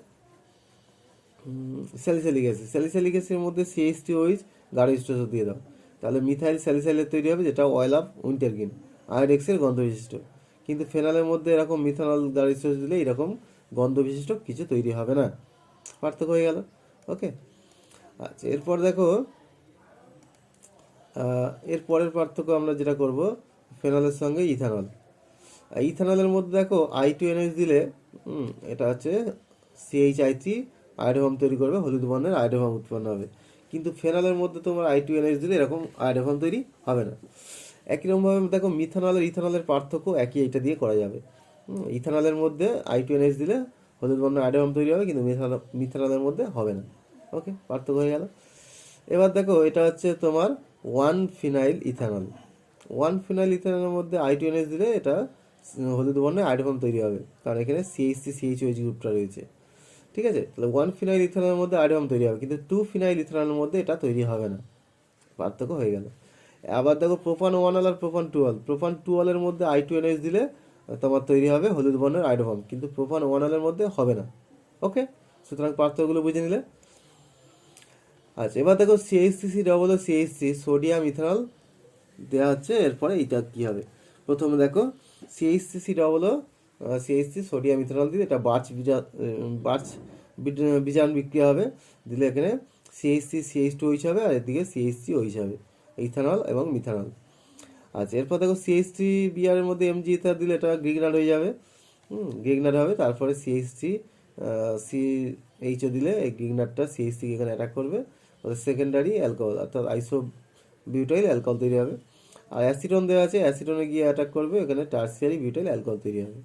স্যালিসাইলিক অ্যাসিড, স্যালিসাইলিক অ্যাসিডের মধ্যে CH3OH গাঢ় স্টোসোর দিয়ে দাও, তাহলে মিথাইল স্যালিসাইলেট তৈরি হবে, যেটা অয়েল অফ উইন্টারগ্রিন আয়োডেক্সের গন্ধ বিশিষ্ট। কিন্তু ফেনলের মধ্যে এরকম মিথানল গাঢ় স্টোসোর দিলে এরকম গন্ধ বিশিষ্ট কিছু তৈরি হবে না, পার্থক্য হয়ে গেল। ওকে, আচ্ছা, এরপর দেখো এর পরের পার্থক্য আমরা যেটা করব ফেনলের সঙ্গে ইথানল। ইথানলের মধ্যে দেখো I2NH দিলে এটা হচ্ছে CHI3 আয়োডোফর্ম তৈরি করবে, হলুদ বর্ণের আয়োডোফর্ম উৎপন্ন হবে। কিন্তু ফেনলের মধ্যে তোমার I2NH দিলে এরকম আয়োডোফর্ম তৈরি হবে না। একই রকমভাবে দেখো মিথানল আর ইথানলের পার্থক্য একই, এটা দিয়ে করা যাবে। ইথানলের মধ্যে I2NH দিলে হলুদ বর্ণের আয়োডোফর্ম তৈরি হবে, কিন্তু মিথানলের মধ্যে হবে না। ওকে, পার্থক্য হয়ে গেল। এবার দেখো এটা হচ্ছে তোমার 1 ফিনাইল ইথানল, 1 ফিনাইল ইথানলের মধ্যে I2NH দিলে এটা হলুদ বর্ণের আয়োডোফর্ম তৈরি হবে, কারণ এখানে CH3CHOH গ্রুপটা রয়েছে। ঠিক আছে, তাহলে 1 ফিনাইল ইথানলের মধ্যে আয়োডোফর্ম তৈরি হবে, কিন্তু 2 ফিনাইল ইথানলের মধ্যে এটা তৈরি হবে না, পার্থক্য হয়ে গেল। আবার দেখো প্রোপান 1 আর প্রোপান 2, প্রোপান 2 এর মধ্যে I2NH দিলে তোমার তৈরি হবে হলুদ বর্ণের আয়োডোফর্ম, কিন্তু প্রোপান 1 এর মধ্যে হবে না। ওকে, সুতরাং পার্থক্যগুলো বুঝে নিলে। আচ্ছা, এবার দেখো CH3COO সোডিয়াম ইথানল দেওয়া হচ্ছে, এরপরে এটা কি হবে। প্রথমে দেখো CH3 সোডিয়াম ইথানল দিলে এটা বার্চ বিজারণ বিক্রিয়া হবে, দিলে এখানে CH3CH2OH হবে, আর এদিকে CH3OH হবে, ইথানল এবং মিথানল। আচ্ছা, এরপর দেখো CH3Br এর মধ্যে Mg ইথার দিলে এটা গ্রিগনাট হয়ে যাবে, গ্রিগনাট হবে, তারপরে CH3CHO দিলে এই গ্রিগনাটটা CH3 এখানে অ্যাটাক করবে, সেকেন্ডারি অ্যালকোহল অর্থাৎ আইসোবিউটাইল অ্যালকোহল তৈরি হবে। আর অ্যাসিটন দেওয়া আছে, অ্যাসিটনে গিয়ে অ্যাটাক করবে, এখানে টার্সিয়ারি বিউটাইল অ্যালকোহল তৈরি হবে।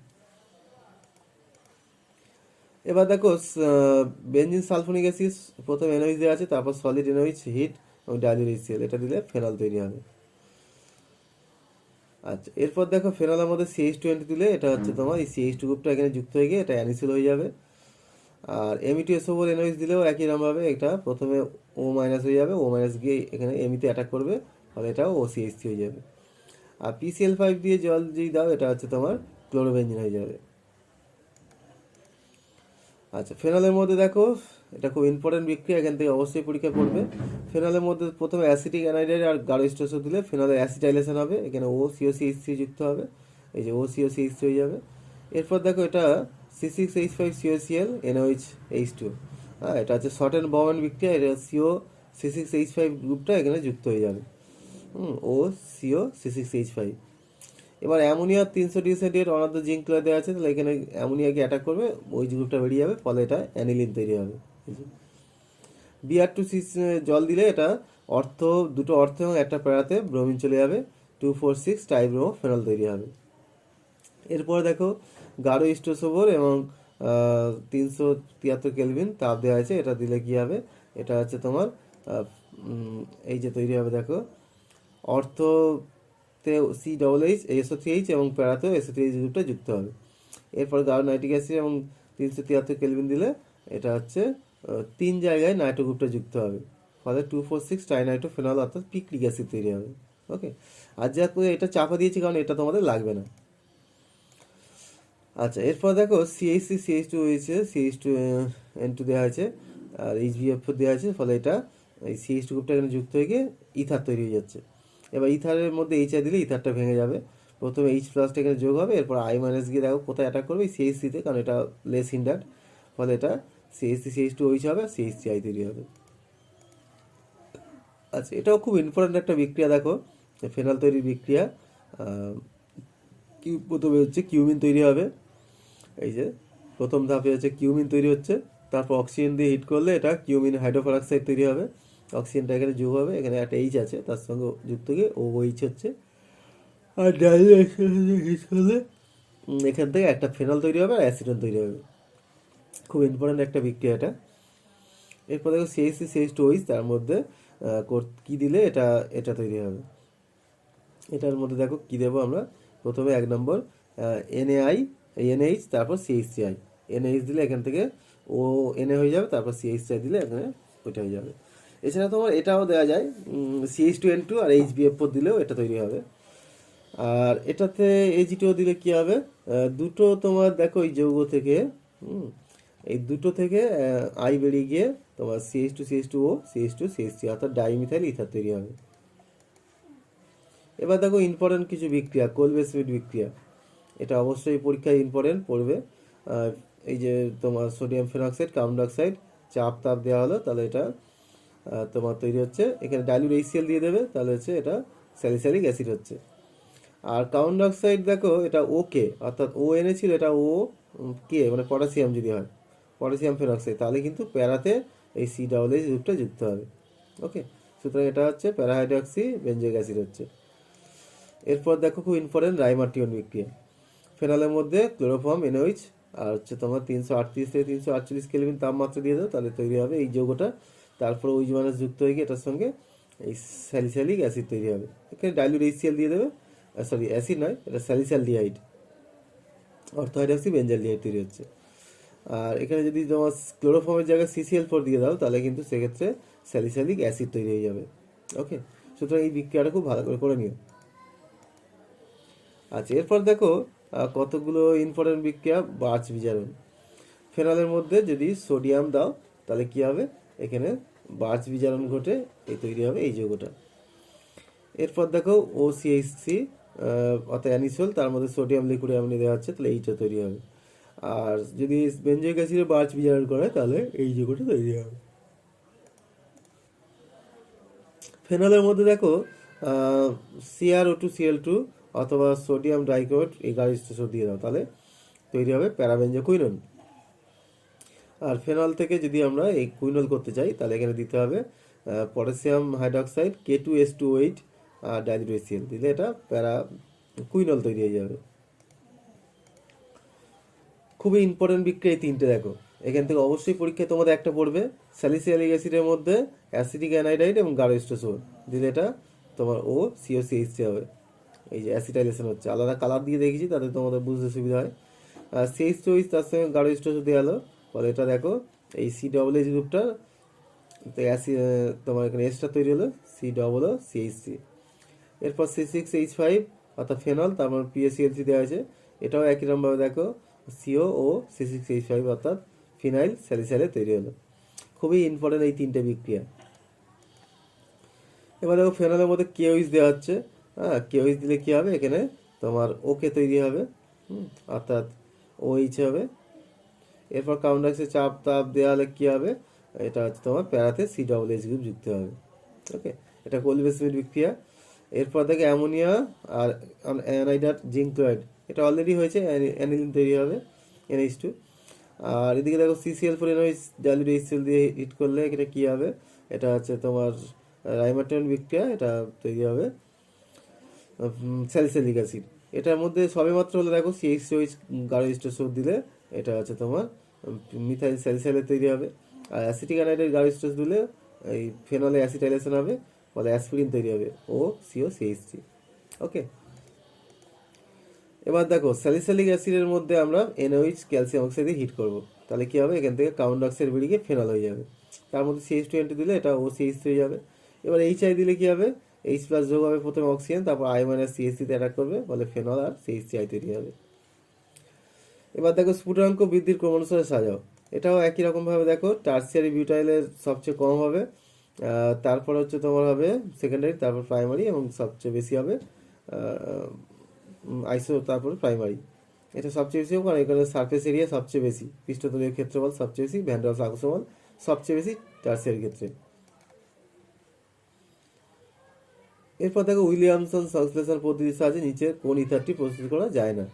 এবার দেখো বেনজিন সালফোনিক অ্যাসিড, প্রথম NOH দেওয়া আছে, তারপর সলিড NOH হিট এবং ডাইলিউট HCl, এটা দিলে ফেনল তৈরি হবে। আচ্ছা, এরপর দেখো ফেনলের মধ্যে CH20 দিলে এটা হচ্ছে তোমার এই CH2 গ্রুপটা এখানে যুক্ত হয়ে গিয়ে এটা অ্যানিসোল হয়ে যাবে। আর Ame2SO4 NOH দিলেও একই রকম হবে, এটা প্রথমে O মাইনাস হয়ে যাবে, O মাইনাস গিয়ে এখানে Ame অ্যাটাক করবে, ফলে এটাও OCH3 হয়ে যাবে। আর PCl5 দিয়ে জল যদি দাও এটা হচ্ছে তোমার ক্লোরোবেঞ্জিন হয়ে যাবে। আচ্ছা, ফেনলের মধ্যে দেখো, এটা খুব ইম্পর্টেন্ট বিক্রিয়া, এখান থেকে অবশ্যই পরীক্ষা করবে। ফেনলের মধ্যে প্রথমে অ্যাসিটিক অ্যানাইডাইড আর গাঢ় স্টোসো দিলে ফেনলের অ্যাসিটাইলেশন হবে, এখানে OCOCH3 যুক্ত হবে, এই যে OCOCH3 হয়ে যাবে। এরপর দেখো এটা C6H5COCl NOH H2, হ্যাঁ এটা হচ্ছে শর্ট অ্যান্ড বাউন্ড বিক্রিয়া, এটা C6H5 গ্রুপটা এখানে যুক্ত হয়ে যাবে, OCO C6H5। এবার অ্যামোনিয়া 300 সেন্টিগ্রেড অনার্দ্র জিঙ্ক ক্লোরাইড দেওয়া আছে, তাহলে এখানে অ্যামোনিয়াকে অ্যাটাক করবে, ওই গ্রুপটা বেরিয়ে যাবে, ফলে এটা অ্যানিলিন তৈরি হবে। Br2 জল দিলে এটা দুটো অর্থ এবং একটা প্যারাতে ব্রোমিন চলে যাবে, 2,4,6 ট্রাইব্রোমো ফেনল তৈরি হবে। এরপর দেখো গাঢ় স্টোসোভর এবং 373 কেলভিন তাপ দেওয়া আছে, এটা দিলে কি হবে, এটা হচ্ছে তোমার এই যে তৈরি হবে দেখো, অর্থতে COOH এবং প্যারাতেও SO3H গ্রুপটা যুক্ত হবে। এরপর গাঢ় নাইট্রিক অ্যাসিড এবং 373 কেলভিন দিলে এটা হচ্ছে 3 জায়গায় নাইট্রো গ্রুপটা যুক্ত হবে, ফলে 2,4,6 ট্রাইনাইট্রো ফেনল অর্থাৎ পিক্রিক অ্যাসিড তৈরি হবে। ওকে, আর যা করে এটা চাপা দিয়েছি কারণ এটা তোমাদের লাগবে না। আচ্ছা, এরপর দেখো CH3CH2 হয়েছে, CH2N2 দেওয়া আছে আর HBF4 দেওয়া আছে, ফলে এটা এই CH2 গ্রুপটা এখানে যুক্ত হয়ে গিয়ে ইথার তৈরি হয়ে যাচ্ছে। এবার ইথারের মধ্যে HI দিলে ইথারটা ভেঙে যাবে, প্রথমে H প্লাসটা এখানে যোগ হবে, এরপর I মাইনাস গিয়ে দেখো কোথায় অ্যাটাক করবে, CH3-তে, কারণ এটা লেস হিন্ডার্ড, ফলে এটা CH3CH2OH হবে, CH3I তৈরি হবে। আচ্ছা, এটাও খুব ইম্পর্ট্যান্ট একটা বিক্রিয়া দেখো, ফেনল তৈরির বিক্রিয়া। প্রথমে হচ্ছে কিউমিন তৈরি হবে, এই যে প্রথম ধাপে হচ্ছে কিউমিন তৈরি হচ্ছে, তারপর অক্সিজেন দিয়ে হিট করলে এটা কিউমিন হাইড্রোপারঅক্সাইড তৈরি হবে, অক্সিজেনটা এখানে যোগ হবে, এখানে একটা H আছে তার সঙ্গে যুক্ত গিয়ে OH হচ্ছে, আর হিট করলে এখান থেকে একটা ফেনল তৈরি হবে আর অ্যাসিডন তৈরি হবে। খুব ইম্পর্ট্যান্ট একটা বিক্রিয়া এটা। এরপর দেখো CH3CH2OH, তার মধ্যে কি দিলে এটা এটা তৈরি হবে, এটার মধ্যে দেখো কি দেবো আমরা, প্রথমে 1 নম্বর NaI তারপর CH3I, NaH দিলে এখান থেকে Na হয়ে যাবে, তারপর CH3I দিলে এখানে ওইটা হয়ে যাবে। এছাড়া তোমার এটাও দেওয়া যায়, CH2N2 আর HBF4 দিলেও এটা তৈরি হবে। আর এটাতে Ag2 দিলে কি হবে, দুটো তোমার দেখো এই যৌগ থেকে এই দুটো থেকে I বেরিয়ে গিয়ে তোমার CH2CH2O CH2CH3 অর্থাৎ ডাইমিথাইল ইথার তৈরি হবে। এবার দেখো ইম্পর্টেন্ট কিছু বিক্রিয়া, কোলবেসমিড বিক্রিয়া, এটা অবশ্যই পরীক্ষায় ইম্পর্টেন্ট পড়বে। এই যে তোমার সোডিয়াম ফেনক্সাইড কার্বন ডাইঅক্সাইড চাপ তাপ দেওয়া হলো, তাহলে এটা তোমার তৈরি হচ্ছে, এখানে ডাইলুট HCl দিয়ে দেবে, তাহলে হচ্ছে এটা স্যালিসাইলিক অ্যাসিড হচ্ছে। আর কার্বন ডাইঅক্সাইড দেখো এটা ওকে, অর্থাৎ ONA ছিল, এটা কে মানে পটাশিয়াম যদি হয়, পটাশিয়াম ফেনক্সাইড, তাহলে কিন্তু প্যারাতে এই COOH গ্রুপটা যুক্ত হবে। ওকে, সুতরাং এটা হচ্ছে প্যারাহাইড্রক্সি বেঞ্জোইক অ্যাসিড হচ্ছে। এরপর দেখো খুব ইম্পর্টেন্ট রাইমার্টিয়ন বিক্রিয়া, ফেনলের মধ্যে ক্লোরোফর্ম NOH আর হচ্ছে তোমার 338 থেকে 348 কেলভিন তাপমাত্রা দিয়ে দাও, তাহলে তৈরি হবে এই যৌগটা, তারপর OH মাইনাস যুক্ত হয়ে গিয়ে এটার সঙ্গে এই স্যালিসাইলিক অ্যাসিড তৈরি হবে, এখানে ডাইলুট HCl দিয়ে দেবে, সরি অ্যাসিড নয়, এটা স্যালিসালডিহাইড অর্থোহাইড্রক্সি বেঞ্জালডিহাইড তৈরি হচ্ছে। আর এখানে যদি তোমার ক্লোরোফর্মের জায়গায় CCl4 দিয়ে দাও, তাহলে কিন্তু সেক্ষেত্রে স্যালিসাইলিক অ্যাসিড তৈরি হয়ে যাবে। ওকে, সুতরাং এই বিক্রিয়াটা খুব ভালো করে করে নিও। আচ্ছা, এরপর দেখো কতগুলো ইম্পর্টেন্ট বিক্রিয়া, বার্চ বিজারণ। ফেনলের মধ্যে যদি সোডিয়াম দাও তাহলে কি হবে, এখানে বার্চ বিজারণ ঘটে, এই তৈরি হবে এই যৌগটা। এরপর দেখো OCH3 অর্থাৎ অ্যানিসোল, তার মধ্যে সোডিয়াম লিকুইড অ্যামোনিয়া দেওয়া হচ্ছে, তাহলে এইটা তৈরি হবে। আর যদি বেঞ্জোইক অ্যাসিডে বার্চ বিজারণ করে তাহলে এই যৌগটা তৈরি হবে। ফেনলের মধ্যে দেখো CrO2Cl2 অথবা সোডিয়াম ডাইক্লোরাইড এই গাঢ় স্টোসো দিয়ে দাও, তাহলে তৈরি হবে প্যারাবেঞ্জোকুইনন। আর ফেনল থেকে যদি আমরা এই কুইনল করতে চাই, তাহলে এখানে দিতে হবে পটাশিয়াম হাইড্রক্সাইড K2H2OH আর ডাইলুট HCl দিলে এটা কুইনল তৈরি হয়ে যাবে। খুবই ইম্পর্টেন্ট বিক্রিয়া এই তিনটে দেখো, এখান থেকে অবশ্যই পরীক্ষায় তোমাদের একটা পড়বে, স্যালিসাইলিক অ্যাসিডের মধ্যে অ্যাসিটিক অ্যানাইডাইড এবং গাঢ় স্টোসোর দিলে এটা তোমার OCOCH3 হবে, এই যে অ্যাসিটাইলেশন হচ্ছে, আলাদা কালার দিয়ে দেখেছি তাতে তোমাদের বুঝতে সুবিধা হয়। CH2OH তার সঙ্গে গাঢ় স্টোসো দেওয়া হলো, ফলে এটা দেখো এই সি ডবল এইচ গ্রুপটা তো তোমার এখানে এসটা তৈরি হলো সি ডবল ও সিএইচ3। এরপর C6H5 অর্থাৎ ফেনল, তারপর PaCl3 দেওয়া আছে, এটাও একই রকমভাবে দেখো CO ও C6H5 অর্থাৎ ফিনাইল স্যালিসাইলেট তৈরি হলো। খুবই ইম্পর্টেন্ট এই তিনটে বিক্রিয়া। এবার দেখো ফেনলের মধ্যে KOH দেওয়া হচ্ছে, হ্যাঁ KOH দিলে কী হবে, এখানে তোমার ওকে তৈরি হবে, অর্থাৎ OH হবে। এরপর কার্বন ডাইঅক্সাইড চাপ তাপ দেওয়া হলে কী হবে, এটা হচ্ছে তোমার প্যারাতে C+H গ্রুপ যুক্ত হবে। ওকে, এটা কোলিবেসমেন্ট বিক্রিয়া। এরপর দেখে অ্যামোনিয়া আর অ্যানাইডার জিঙ্ক ক্লোরাইড, এটা অলরেডি হয়েছে, অ্যানিলিন তৈরি হবে NH2। আর এদিকে দেখো CCl4NOH ডাইলিউট HCl দিয়ে হিট করলে এটা কী হবে, এটা হচ্ছে তোমার রাইমাটোন বিক্রিয়া, এটা তৈরি হবে স্যালিসাইলিক অ্যাসিড। এটার মধ্যে সবেমাত্র হলে দেখো CH2OH গাঢ় স্টোর দিলে এটা হচ্ছে তোমার মিথাইল স্যালিসাইলেট তৈরি হবে। আর অ্যাসিটিক অ্যানাইডের গাঢ় স্টোর দিলে এই ফেনলে অ্যাসিটাইলেশন হবে, ফলে অ্যাসপিরিন তৈরি হবে OCOCH3। ওকে, এবার দেখো স্যালিসাইলিক অ্যাসিডের মধ্যে আমরা NaOH ক্যালসিয়াম অক্সাইড দিয়ে হিট করব, তাহলে কী হবে, এখান থেকে কার্বন ডাইঅক্সাইড বেরিয়ে ফেনল হয়ে যাবে। তার মধ্যে CH2 দিলে এটা OCH3 হয়ে যাবে। এবার HI দিলে কী হবে, H+ যোগ হবে প্রথমে অক্সিজেন, তারপর I- CH3 তে অ্যাটাক করবে, ফলে ফেনল আর CH3I তৈরি হবে। এবার দেখো স্ফুটনাঙ্ক বৃদ্ধির ক্রম অনুসারে সাজাও, এটাও একই রকমভাবে দেখো টার্সিয়ারি বিউটাইলের সবচেয়ে কম হবে, তারপর হচ্ছে তোমার হবে সেকেন্ডারি, তারপর প্রাইমারি, এবং সবচেয়ে বেশি হবে আইসো, তারপর প্রাইমারি। এটা সবচেয়ে বেশি হবে কারণ এখানে সারফেস এরিয়া সবচেয়ে বেশি, পৃষ্ঠতলীয় ক্ষেত্রফল সবচেয়ে বেশি, ভ্যান ডের ওয়ালস আকর্ষণ সবচেয়ে বেশি টার্সিয়ারি ক্ষেত্রে। এরপর দেখো উইলিয়ামসন সংশ্লেষণ পদ্ধতির সাহায্যে নিচে কোন ইথারটি প্রস্তুত করা যায় না।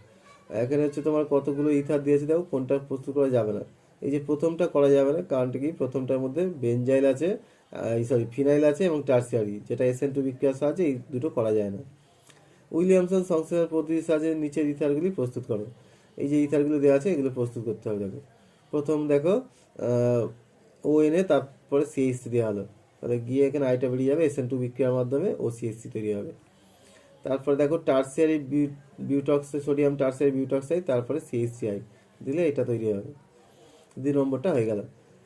এখানে হচ্ছে তোমার কতগুলো ইথার দিয়েছে দেখো, কোনটা প্রস্তুত করা যাবে না। এই যে প্রথমটা করা যাবে না, কারণটা কি, প্রথমটার মধ্যে বেনজাইল আছে, ফিনাইল আছে এবং টার্সিয়ারি, যেটা SN2 বিক্রিয়ার সাহায্যে এই দুটো করা যায় না। উইলিয়ামসন সংশ্লেষণ পদ্ধতির সাহায্যে নিচের ইথারগুলি প্রস্তুত করো। এই যে ইথারগুলো দেওয়া আছে এগুলো প্রস্তুত করতে হবে। দেখো প্রথম দেখো ONA, তারপরে CH3 দেওয়া হলো, তাহলে গিয়ে এখানে আইটা বেরিয়ে যাবে, SN2 বিক্রিয়ার মাধ্যমে OCH3 তৈরি হবে। তারপরে দেখো টার্সিয়ারি বিউটক্সাইড, সোডিয়াম টার্সিয়ারি বিউটক্সাইড, তারপরে CH3I দিলে এটা তৈরি হবে। 2 নম্বরটা হয়ে গেল।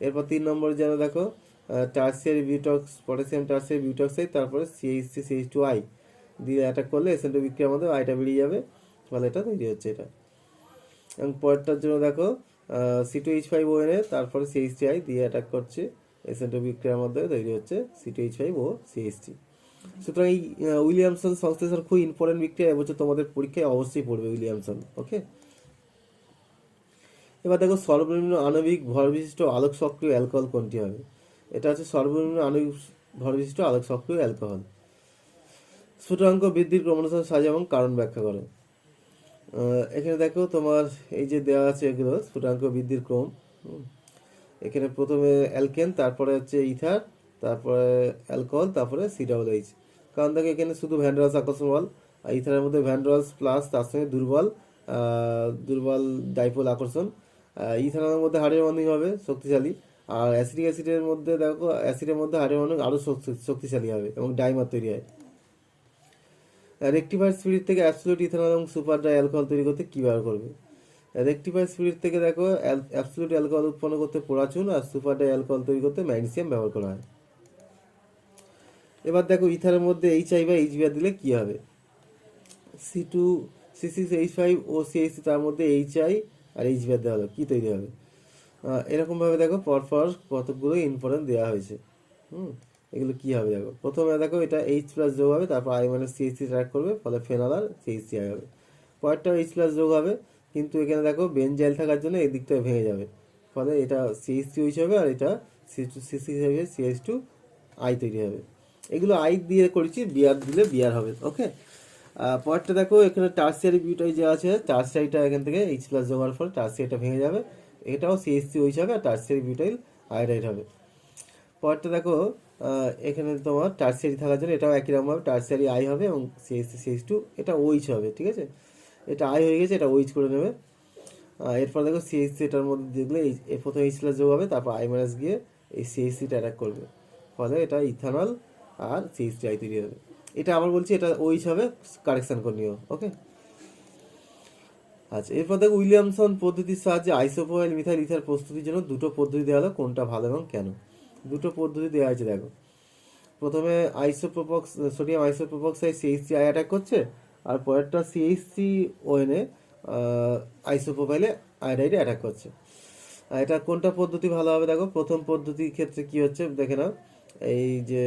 এরপর 3 নম্বরে যেন দেখো টার্সিয়ারি পটাশিয়াম টার্সিয়ারি বিউটক্সাইড, তারপরে CH3CH2I দিয়ে অ্যাটাক করলে SN2 বিক্রিয়ার মধ্যে আইটা বেরিয়ে যাবে, ফলে এটা তৈরি হচ্ছে এটা। এবং পরেরটার জন্য দেখো C2H5ONA, তারপরে CH3I দিয়ে অ্যাটাক করছে, SN2 বিক্রিয়ার মধ্যে তৈরি হচ্ছে C2H5O CH3। সুতরাং এই উইলিয়ামসন সংশ্লেষণ খুব ইম্পর্টেন্ট বিক্রিয়া, এবছর তোমাদের পরীক্ষায় অবশ্যই পড়বে উইলিয়ামসন। ওকে, এবার দেখো সর্বনিম্ন আণবিক ভর বিশিষ্ট আলোক সক্রিয় অ্যালকোহল কোনটি হবে। এটা হচ্ছে সর্বনিম্ন আণবিক ভর বিশিষ্ট আলোক সক্রিয় অ্যালকোহল। স্ফুটনাঙ্ক বৃদ্ধির ক্রমানুসারে সাজা এবং কারণ ব্যাখ্যা করো। এখানে দেখো তোমার এই যে দেওয়া আছে এগুলো স্ফুটনাঙ্ক বৃদ্ধির ক্রম। এখানে প্রথমে অ্যালকেন, তারপরে হচ্ছে ইথার, তারপরে অ্যালকোহল, তারপরে COOH। কারণ দেখো এখানে শুধু ভ্যান ডের ওয়ালস আকর্ষণ বল, আর ইথারের মধ্যে ভ্যান ডের ওয়ালস প্লাস তার সঙ্গে দুর্বল ডাইপোল আকর্ষণ। ইথানলের মধ্যে হাড়ের বন্ধন হবে শক্তিশালী, আর অ্যাসিডিক অ্যাসিডের মধ্যে দেখো অ্যাসিডের মধ্যে হাড়ের বন্ধন আরও শক্তিশালী হবে এবং ডাইমার তৈরি হয়। রেকটিফায়ার স্পিরিট থেকে অ্যাবসলিউট ইথানল এবং সুপার ড্রাই অ্যালকোহল তৈরি করতে কী ব্যবহার করবে। রেকটিফায়ার স্পিরিট থেকে দেখো অ্যাবসলিউট অ্যালকোহল উৎপন্ন করতে পোড়াচুন, আর সুপার ড্রাই অ্যালকোহল তৈরি করতে ম্যাগনেসিয়াম ব্যবহার করা হয়। এবার দেখো ইথারের মধ্যে HI/HBr দিলে কী হবে, C2C6H5OCH3, তার মধ্যে HI আর HBr দেওয়া হলো, কী তৈরি হবে। এরকমভাবে দেখো পরপর কতগুলো ইম্পর্টেন্ট দেওয়া হয়েছে। এগুলো কী হবে দেখো, প্রথমে দেখো এটা H+ যোগ হবে, তারপর I- CH3 ট্র্যাক করবে, ফলে ফেনল আর CH3I হবে। পরেরটাও H+ যোগ হবে, কিন্তু এখানে দেখো বেনজাইল থাকার জন্য এই দিকটা ভেঙে যাবে, ফলে এটা CH3OH হবে, আর এটা CH2I তৈরি হবে। এগুলো আই দিয়ে করেছি, বিআর দিলে বিআর হবে। ওকে, পরেরটা দেখো এখানে টার্সিয়ারি বিউটাই যে আছে, টার্সিয়ারিটা এখান থেকে H+ যোগ হওয়ার ফলে টার্সিয়ারিটা ভেঙে যাবে, এটাও CH3OH হবে, আর টার্সিয়ারি বিউটাইল আয়োডাইড হবে। পরেরটা দেখো এখানে তোমার টার্সিয়ারি থাকার জন্য এটাও একই রকমভাবে টার্সিয়ারি আই হবে, এবং CH3CH2 এটা OH হবে। ঠিক আছে, এটা আই হয়ে গেছে, এটা OH করে নেবে। এরপর দেখো CH3 এটার মধ্যে দেখলে প্রথমে H+ যোগ হবে, তারপর I- গিয়ে এই CH3টা অ্যাটাক করবে, ফলে এটা ইথানল আর CH3I তৈরি হবে। এটা আবার বলছি এটা OH হবে, কারেকশন করে নিও। ওকে, আচ্ছা, এরপর দেখো উইলিয়ামসন পদ্ধতির সাহায্যে আইসোপ্রোপাইল মিথাইল ইথার প্রস্তুতির জন্য দুটো পদ্ধতি দেওয়া হলো, কোনটা ভালো এবং কেন? দুটো পদ্ধতি দেওয়া আছে দেখো। প্রথমে আইসোপ্রোপক্স সোডিয়াম আইসোপ্রোপক্সাইড সিএইচ3 আই অ্যাটাক করছে, আর পরেরটা সিএইচ3 ওএনএ আইসোপ্রোপাইলে আয়োডাইডে অ্যাটাক করছে। এটা কোনটা পদ্ধতি ভালো হবে দেখো। প্রথম পদ্ধতির ক্ষেত্রে কি হচ্ছে দেখে নাও। এই যে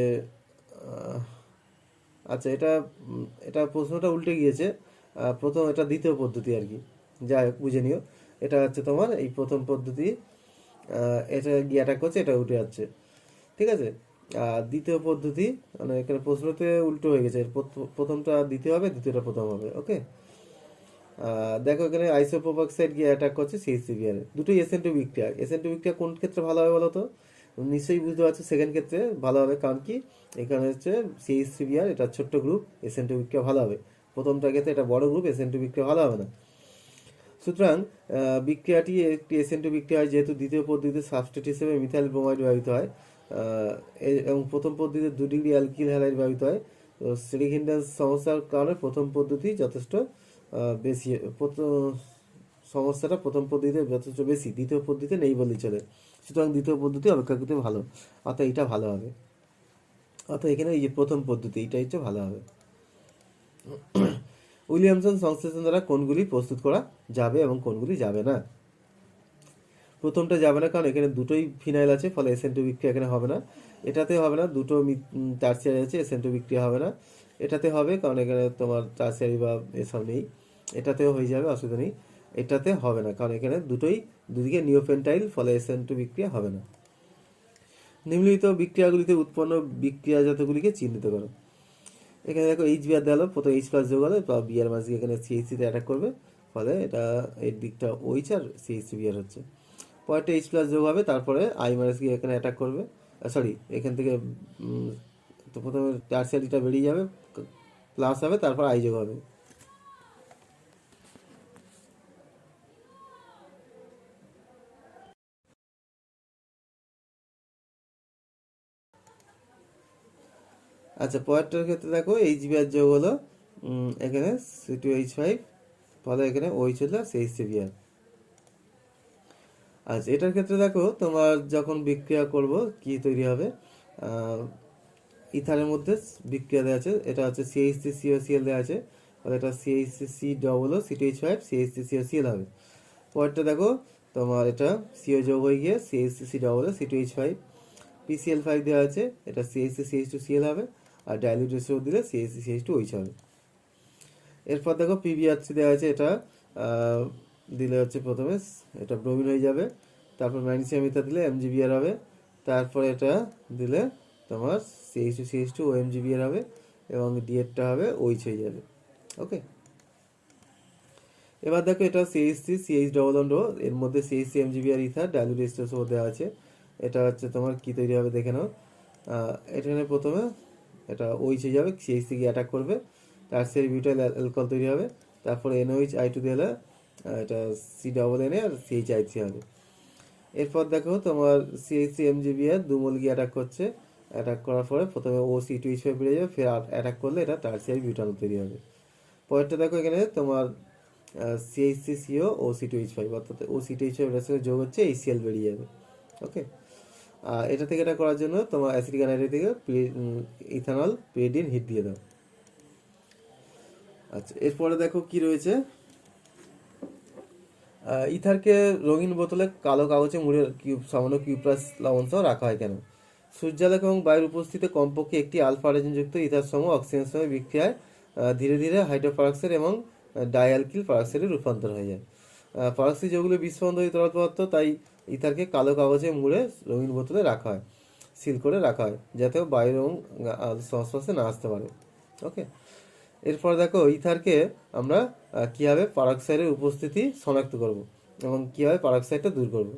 আহ, আচ্ছা, এটা প্রশ্নটা উল্টে গিয়েছে। প্রথম এটা দ্বিতীয় পদ্ধতি আর কি, যাই হোক বুঝে নিও। এটা হচ্ছে তোমার এই প্রথম পদ্ধতি, এটা গিয়ে অ্যাটাক করছে, এটা উঠে যাচ্ছে, ঠিক আছে। আর দ্বিতীয় পদ্ধতি মানে এখানে প্রশ্নতে উল্টো হয়ে গেছে, প্রথমটা দ্বিতীয় হবে, দ্বিতীয়টা প্রথম হবে, ওকে। দেখো এখানে আইসোপ্রোপাক্সাইড গিয়ে অ্যাটাক করছে সিএইচ3বিআর, দুটোই এসএন2 বিক্রিয়া। এসএন2 বিক্রিয়া কোন ক্ষেত্রে ভালো হবে বলো তো? নিশ্চয়ই বুঝতে পারছো সেকেন্ড ক্ষেত্রে ভালো হবে, কারণ কি এখানে হচ্ছে সিএইচ3বিআর, এটা ছোট্ট গ্রুপ, এসএন2 বিক্রিয়া ভালো হবে। প্রথমটা ক্ষেত্রে এটা বড় গ্রুপ, এসএন2 বিক্রিয়া ভালো হবে না। সুতরাং বিক্রিয়াটি একটি এসএন2 বিক্রিয়া হয়, যেহেতু দ্বিতীয় পদ্ধতিতে সাবস্ট্রেট হিসেবে মিথাইল ব্রোমাইড ব্যবহৃত হয়, এবং প্রথম পদ্ধতিতে 2 ডিগ্রি অ্যালকিল হ্যালাইড ব্যবহৃত হয়। তো স্টেরিক হিন্ড্রেন্স সমস্যার কারণে প্রথম পদ্ধতি যথেষ্ট বেশি, সমস্যাটা প্রথম পদ্ধতিতে যথেষ্ট বেশি, দ্বিতীয় পদ্ধতিতে নেই বললেই চলে। সুতরাং দ্বিতীয় পদ্ধতি অপেক্ষাকৃত ভালো, অর্থাৎ এটা ভালো হবে। অর্থাৎ এখানে এই যে প্রথম পদ্ধতি এটা হচ্ছে ভালো হবে। উইলিয়ামসন সংশ্লেষণ দ্বারা কোনগুলি প্রস্তুত করা যাবে এবং কোনগুলি যাবে না? প্রথমটা যাবে না, কারণ এখানে দুটোই ফিনাইল আছে, ফলে এসএন2 বিক্রিয়া এখানে হবে না। এটাতে হবে না, দুটো টার্সিয়ারি আছে, এসএন2 বিক্রিয়া হবে না। এটাতে হবে, কারণ এখানে তোমার টার্সিয়ারি বা এসব নেই। এটাতেও হয়ে যাবে, অসুবিধা নেই। এটাতে হবে না, কারণ এখানে দুদিকে নিওপেন্টাইল, ফলে এসএন2 বিক্রিয়া হবে না। নিম্নলিখিত বিক্রিয়াগুলিতে উৎপন্ন বিক্রিয়াজাতগুলিকে চিহ্নিত করো। এখানে দেখো এইচ বিআর দেওয়া হলো, প্রথমে এইচ প্লাস যোগ হলো, বিআর মাস এখানে সিএইচসিতে অ্যাটাক করবে, ফলে এটা এর দিকটা ওইচ আর সিএইচসি বিআর হচ্ছে। পরেরটা এইচ প্লাস যোগ হবে, তারপরে আই মাইনাস গিয়ে এখানে অ্যাটাক করবে, সরি এখান থেকে তো প্রথমে টার্সিয়ারিটা বেরিয়ে যাবে, প্লাস হবে, তারপর আই যোগ হবে। আচ্ছা, পরেরটার ক্ষেত্রে দেখো এইচ বিআর যোগ হলো, এখানে C2H5, ফলে এখানে ওইচ হলো সিএইচসি বিআর। আচ্ছা, এটার ক্ষেত্রে দেখো তোমার যখন বিক্রিয়া করব কি তৈরি হবে, ইথারের মধ্যে বিক্রিয়া দেওয়া আছে, এটা হচ্ছে CH3COCl দেওয়া আছে, তাহলে এটা CH3C ডবল C2H5 CH3COCl হবে। পরেরটা দেখো তোমার এটা CO যোগ হয়ে গিয়ে CH3C ডবল C2H5, PCl5 দেওয়া আছে, এটা CH3CH2Cl হবে, আর ডাইলিউট রেশিও দিলে CH3CH2OH হবে। এরপর দেখো PbR3 দেওয়া আছে, এটা দিলে হচ্ছে প্রথমে এটা ব্রোমিন হয়ে যাবে, তারপর ম্যাগনেসিয়াম ইথার দিলে MgBr হবে, তারপরে এটা দিলে তোমার CH2CH2 OMgBr হবে, এবং ডিএরটা হবে OH হয়ে যাবে, ওকে। এবার দেখো এটা CH3CH ডবল বন্ড, এর মধ্যে CH3 MgBr ether dilute ratio দেওয়া আছে, এটা হচ্ছে তোমার কি তৈরি হবে দেখে নাও। এখানে প্রথমে এটা OH হয়ে যাবে, CH3 গিয়ে অ্যাটাক করবে, টার্সিয়ারি বিউটাইল অ্যালকোহল তৈরি হবে, তারপরে NOH I2 দিলে এটা CNN আর CHI3 হবে। এরপর দেখো তোমার CH3 MgBr দুমল গিয়ে অ্যাটাক করছে, অ্যাটাক করার পরে প্রথমে OC2H5 বেড়ে যাবে, ফের অ্যাটাক করলে এটা টার্সিয়ারি বিউটানল তৈরি হবে। পরেরটা দেখো এখানে তোমার CH3CO OC2H5, অর্থাৎ OC2H5 এর সাথে যোগ হচ্ছে HCl বেরিয়ে যাবে, ওকে। এটা থেকে এটা করার জন্য তোমার অ্যাসিটিক অ্যানাইড্রাইড থেকে ইথানল পিরিডিন হিট দিয়ে দাও। আচ্ছা, এরপরে দেখো কি রয়েছে, ইথারকে রঙিন বোতলে কালো কাগজে মুড়ে সামান্য কিউপ্রাস লবণ সহ রাখা হয় কেন? সূর্যালোক এবং বায়ুর উপস্থিতিতে কমপক্ষে একটি আলফা হাইড্রোজেনযুক্ত ইথার সমূহ অক্সিজেনের সঙ্গে বিক্রিয়ায় ধীরে ধীরে হাইড্রোপারক্সাইড এবং ডাইঅ্যালকিল পারক্সাইডে রূপান্তর হয়ে যায়। পারক্সাইড যেগুলো বিস্ফোরণকারী তরল পদার্থ, তাই ইথারকে কালো কাগজে মুড়ে রঙিন বোতলে রাখা হয়, সিল করে রাখা হয়, যাতে বায়ুর এবং সংস্পর্শে না আসতে পারে, ওকে। এরপর দেখো ইথারকে আমরা কীভাবে পারক্সাইডের উপস্থিতি শনাক্ত করব এবং কীভাবে পারক্সাইডটা দূর করব।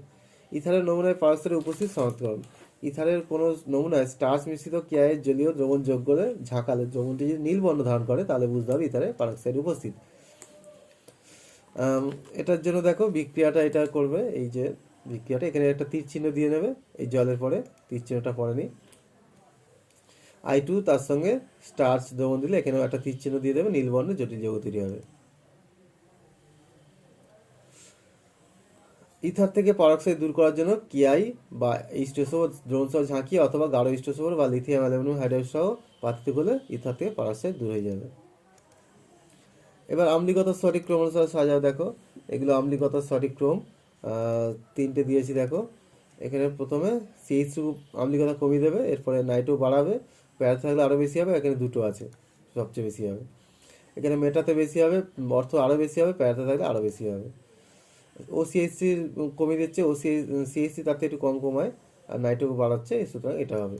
ইথারের নমুনায় পারক্সাইডের উপস্থিতি শনাক্ত করব। ইথারের কোনো নমুনায় স্টার্চ মিশ্রিত কেয়ায়ের জলীয় দ্রবণ যোগ করে ঝাঁকালে দ্রবণটি যদি নীল বর্ণ ধারণ করে, তাহলে বুঝতে হবে ইথারে পারক্সাইড উপস্থিত। এটার জন্য দেখো বিক্রিয়াটা এটা করবে, এই যে বিক্রিয়াটা এখানে একটা তীর চিহ্ন দিয়ে নেবে, এই জলের পরে তীর চিহ্নটা পড়েনি, I2 তার সঙ্গে স্টার্চ দ্রবণ দিলে এখানেও একটা তীর চিহ্ন দিয়ে দেবে, নীল বর্ণের জটিল যৌগ তৈরি হবে। ইথার থেকে পারক্সাইড দূর করার জন্য কিআই বা H2SO দ্রবণ সহ ঝাঁকি অথবা গাঢ় H2SO বা লিথিয়াম অ্যালুমিনিয়াম হাইড্রাইড সহ পাত্রে করলে ইথার থেকে পারক্সাইড দূর হয়ে যাবে। এবার আম্লিকতার সঠিক ক্রম অনুসারে সাজাও দেখো, এগুলো আম্লিকতার সঠিক ক্রম তিনটে দিয়েছি দেখো। এখানে প্রথমে সিএইচ আম্লিকতা কমিয়ে দেবে, এরপরে নাইট্রো বাড়াবে, প্যারা থাকলে আরও বেশি হবে, এখানে দুটো আছে সবচেয়ে বেশি হবে। এখানে মেটাতে বেশি হবে, অর্থ আরও বেশি হবে, প্যারাতে থাকলে আরও বেশি হবে। ও সিএইচসি কমিয়ে দিচ্ছে, ও সিএইচসি তার থেকে একটু কম কমায়, আর নাইট্রো বাড়াচ্ছে, সুতরাং এটা হবে।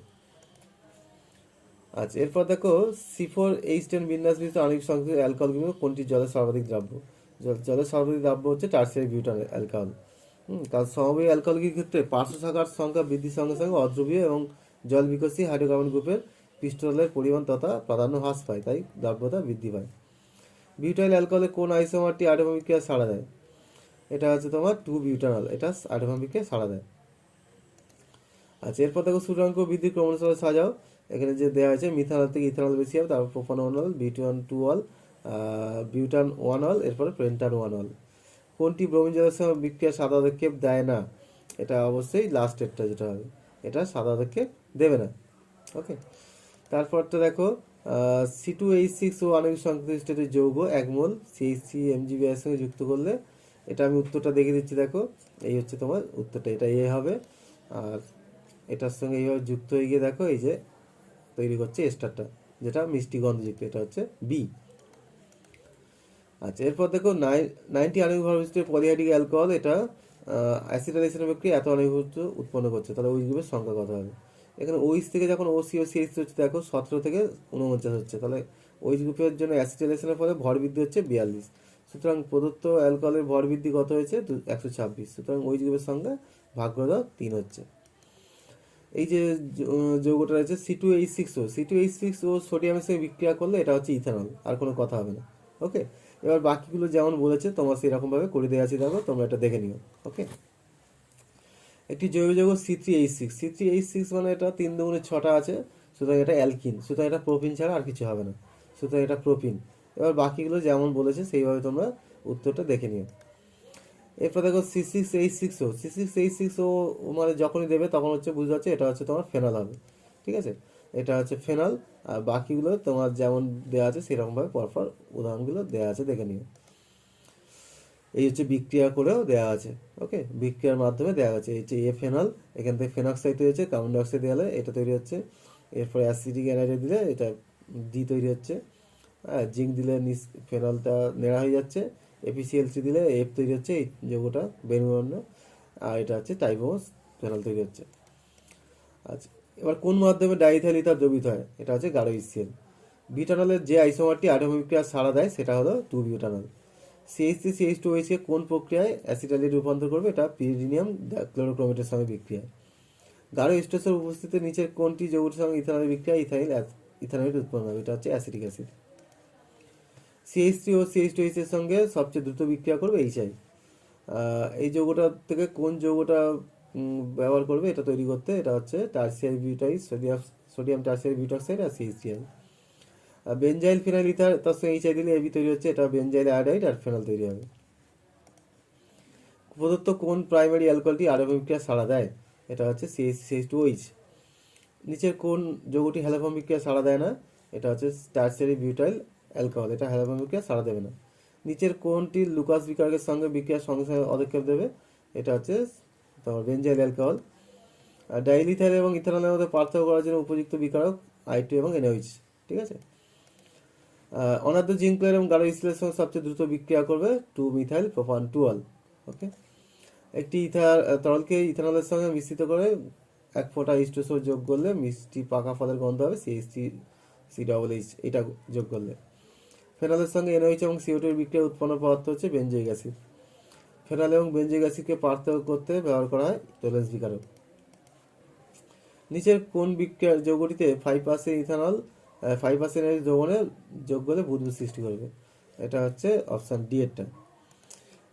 আচ্ছা, এরপর দেখো C4H10 বিন্যাস বিশিষ্ট আণবিক সংশ্লিষ্ট অ্যালকোহলগুলো কোনটি জলের সর্বাধিক দ্রাব্য? জলের সর্বাধিক দ্রাব্য হচ্ছে টার্সিয়ারি বিউটান অ্যালকোহল। কারণ সমবায়ী অ্যালকোহলের ক্ষেত্রে পার্শ্ব শাখার সংখ্যা বৃদ্ধির সঙ্গে সঙ্গে অদ্রবীয় এবং জল বিকশী হাইড্রোকার্বন গ্রুপের পৃষ্ঠতলের পরিমাণ তথা প্রাধান্য হ্রাস পায়, তাই দ্রাব্যতা বৃদ্ধি পায়। বিউটাইল অ্যালকোহলে কোন আইসোমারটি আইডোপার বিক্রিয়া সাড়া দেয়? এটা হচ্ছে তোমার 2 বিউটানল, এটা আইডোপার বিক্রিয়া সাড়া দেয়। আচ্ছা, এরপর দেখো সূচকাঙ্ক বৃদ্ধির ক্রম অনুসারে সাজাও। এখানে যে দেওয়া হয়েছে মিথানল থেকে ইথানল বেশি হবে, তারপর প্রোপানল, বিউটান 2 অল, বিউটান 1 অল, এরপরে পেন্টান 1 অল। কোনটি ব্রোমিন জলের সঙ্গে বিক্রিয়া সাদা আদক্ষেপ দেয় না? এটা অবশ্যই লাস্টেরটা যেটা হবে, এটা সাদা আদক্ষেপ দেবে না। ওকে, তারপরটা দেখো C2H6 ও আণবিক সংশ্লিষ্ট একটি যৌগ 1 মোল CH3 এর সঙ্গে যুক্ত করলে, এটা আমি উত্তরটা দেখে দিচ্ছি দেখো, এই হচ্ছে তোমার উত্তরটা, এটা এ হবে। আর এটার সঙ্গে এইভাবে যুক্ত হয়ে গিয়ে দেখো এই যে তৈরি করছে এস্টারটা, যেটা মিষ্টি গন্ধযুক্ত, এটা হচ্ছে বি। আচ্ছা, এরপর দেখো 90 আণবিক ভর বিশিষ্ট পলিহাইড্রিক অ্যালকোহল, এটা অ্যাসিটাইলেশনের প্রক্রিয়া এত আণবিক ভর উৎপন্ন করছে, তাহলে ওই গ্রুপের সংখ্যা কত হবে? এখানে ওইচ থেকে যখন ওসি ও সিএইচ হচ্ছে দেখো 17 থেকে 49 হচ্ছে, তাহলে ওইচ গ্রুপের জন্য অ্যাসিটাইলেশনের ফলে ভর বৃদ্ধি হচ্ছে 42। সুতরাং প্রদত্ত অ্যালকোহলের ভর বৃদ্ধি কত হয়েছে? 126। সুতরাং ওইচ গ্রুপের সংখ্যা ভাগ করে দাও 3 হচ্ছে। এই যে যৌগটা রয়েছে C2H6O সোডিয়ামের সঙ্গে বিক্রিয়া করলে এটা হচ্ছে ইথানল, আর কোনো কথা হবে না। ওকে, এবার বাকিগুলো যেমন বলেছে তোমার সেরকমভাবে করে দেওয়া আছে দেখো, তোমরা এটা দেখে নিও। ওকে, একটি জৈব যৌগ C3H6 মানে এটা 3 দুগুণে 6টা আছে, সুতরাং এটা অ্যালকিন, সুতরাং এটা প্রোপিন ছাড়া আর কিছু হবে না, সুতরাং এটা প্রোপিন। এবার বাকিগুলো যেমন বলেছে সেইভাবে তোমরা উত্তরটা দেখে নিও। এরপর দেখো C6H6O মানে যখনই দেবে তখন হচ্ছে বুঝতে পারছে এটা হচ্ছে তোমার ফেনল হবে। ঠিক আছে, এটা হচ্ছে ফেনল, আর বাকিগুলো তোমার যেমন দেওয়া আছে সেরকমভাবে পরপর উদাহরণগুলো দেওয়া আছে, দেখে নিও। এই হচ্ছে বিক্রিয়া করেও দেওয়া আছে। ওকে, বিক্রিয়ার মাধ্যমে দেওয়া আছে। এই যে এ ফেনল, এখান থেকে ফেনক্সাইড তৈরি হচ্ছে, কার্বন ডাইঅক্সাইড দেওয়ালে এটা তৈরি হচ্ছে, এরপর অ্যাসিডিক অ্যানাইড্রাইড দিলে এটা ডি তৈরি হচ্ছে, জিঙ্ক দিলে ফেনলটা নেড়া হয়ে যাচ্ছে, এপিসিএল3 দিলে এফ তৈরি হচ্ছে, এই যৌগটা বেনুবর্ণ, আর এটা হচ্ছে টাইবোস ফেনল তৈরি হচ্ছে। আচ্ছা, এবার কোন মাধ্যমে ডাইইথাইল ইথার দ্রবীভূত হয়? এটা হচ্ছে গাঢ় HCl। বিউটানলের যে আইসোমারটি আইডোপার বিক্রিয়া সাড়া দেয় সেটা হলো 2 বিউটানল। CH3CH2OH কে কোন প্রক্রিয়ায় অ্যাসিটাইলে রূপান্তর করবে? এটা পিরিডিনিয়াম ক্লোরোক্রোমেটের সঙ্গে বিক্রিয়া। গাঢ় স্ট্রেসের উপস্থিতিতে নিচের কোনটি যৌগটির সঙ্গে ইথানলের বিক্রিয়া ইথানল উৎপন্ন হবে? এটা হচ্ছে অ্যাসিটিক অ্যাসিড। CH3 ও CH2OH এর সঙ্গে সবচেয়ে দ্রুত বিক্রিয়া করবে HI। এই যৌগটা থেকে কোন যৌগটা ব্যবহার করবে এটা তৈরি করতে? এটা হচ্ছে টার্সিয়ারি বিউটাইল, সোডিয়াম টার্সিয়ারি বিউটক্সাইড আর CH3। বেনজাইল ফিনাইল ইথার তার সঙ্গে HI দিলে এবি তৈরি হচ্ছে, এটা বেনজাইল আয়োডাইড আর ফেনল তৈরি হবে। প্রদত্ত কোন প্রাইমারি অ্যালকোহলটি আণবিক বিক্রিয়া সাড়া দেয়? এটা হচ্ছে CH2OH। নিচের কোন যৌগটি হ্যালোফর্ম বিক্রিয়া সাড়া দেয় না? এটা হচ্ছে টার্সিয়ারি বিউটাইল অ্যালকোহল, এটা হ্যালোফর্ম বিক্রিয়া সাড়া দেবে না। নিচের কোনটি লুকাস বিকারকের সঙ্গে বিক্রিয়ার সঙ্গে সঙ্গে পদক্ষেপ দেবে? এটা হচ্ছে তোমার বেনজাইল অ্যালকোহল। আর ডাইলিথাইল এবং ইথানলের মধ্যে পার্থক্য করার জন্য উপযুক্ত বিকারক I2 এবং NaOH। ঠিক আছে, অনাদ্য জিঙ্কলের এবং গাঢ় ইস্টিলের সঙ্গে সবচেয়ে দ্রুত বিক্রিয়া করবে 2 মিথাইল প্রোপান 2 অল। ওকে, একটি তরলকে ইথানলের সঙ্গে মিশ্রিত করে 1 ফোঁটা H2SO যোগ করলে মিষ্টি পাকা ফলের গন্ধ হবে CH3COOH, এটা যোগ করলে। ফেনলের সঙ্গে NaOH এবং CO2 এর বিক্রিয়া উৎপন্ন পদার্থ হচ্ছে বেনজোইক অ্যাসিড। ফেনল এবং বেনজোইক অ্যাসিডকে পার্থক্য করতে ব্যবহার করা হয় টোলেন্স বিকারক। নিচের কোন বিক্রিয়া যৌগটিতে 5% ইথানল 5% এর দ্রবণে যোগ করলে বুদবুদ সৃষ্টি করবে? এটা হচ্ছে অপশন ডি এরটা।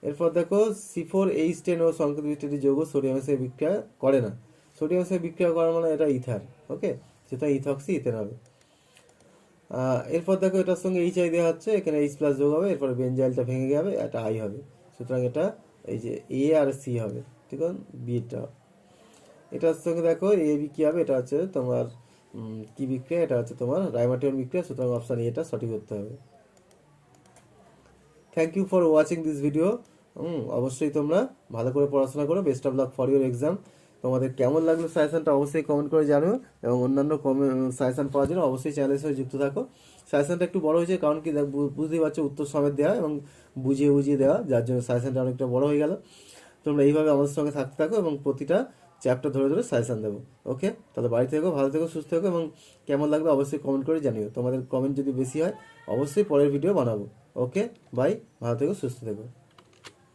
এরপর দেখো C4H10 ও সংকেত বিশিষ্ট যৌগ সোডিয়ামের সাথে বিক্রিয়া করে না। সোডিয়ামের সাথে বিক্রিয়া করা মানে এটা ইথার। ওকে, সেটা ইথক্সি ইথেন হবে। এরপর দেখো এটার সঙ্গে HI দেওয়া হচ্ছে, এখানে H+ যোগ হবে, এরপর বেনজাইলটা ভেঙে যাবে, এটা I হবে, সুতরাং এটা এই যে এ আর সি হবে, ঠিক আছে, বিটা। এটার সঙ্গে দেখো এ বি কি হবে, এটা হচ্ছে তোমার কি বিক্রিয়া, এটা হচ্ছে তোমার রাইমাটিয়ন বিক্রিয়া, সুতরাং অপশন এটা সঠিক করতে হবে। Thank you for watching this video. অবশ্যই তোমরা ভালো করে পড়াশোনা করো। Best of luck for your exam. তোমাদের কেমন লাগলো সাজেশনটা অবশ্যই কমেন্ট করে জানিও, এবং অন্যান্য সাজেশন পাওয়ার জন্য অবশ্যই চ্যানেলের সাথে যুক্ত থাকো। সাজেশনটা একটু বড় হয়েছে, কারণ কি বুঝতেই পারছো উত্তর সমেত দেওয়া এবং বুঝিয়ে বুঝিয়ে দেওয়া, যার জন্য সাজেশনটা অনেকটা বড় হয়ে গেল। তোমরা এইভাবে আমাদের সঙ্গে থাকতে থাকো এবং প্রতিটা চ্যাপ্টার ধরে ধরে সাজেশন দেবো। ওকে, তাহলে বাড়ি থেকো, ভালো থেকো, সুস্থ থেকো, এবং কেমন লাগলো অবশ্যই কমেন্ট করে জানিও। তোমাদের কমেন্ট যদি বেশি হয় অবশ্যই পরের ভিডিও বানাবো। ওকে, বাই, ভালো থেকো, সুস্থ থেকো।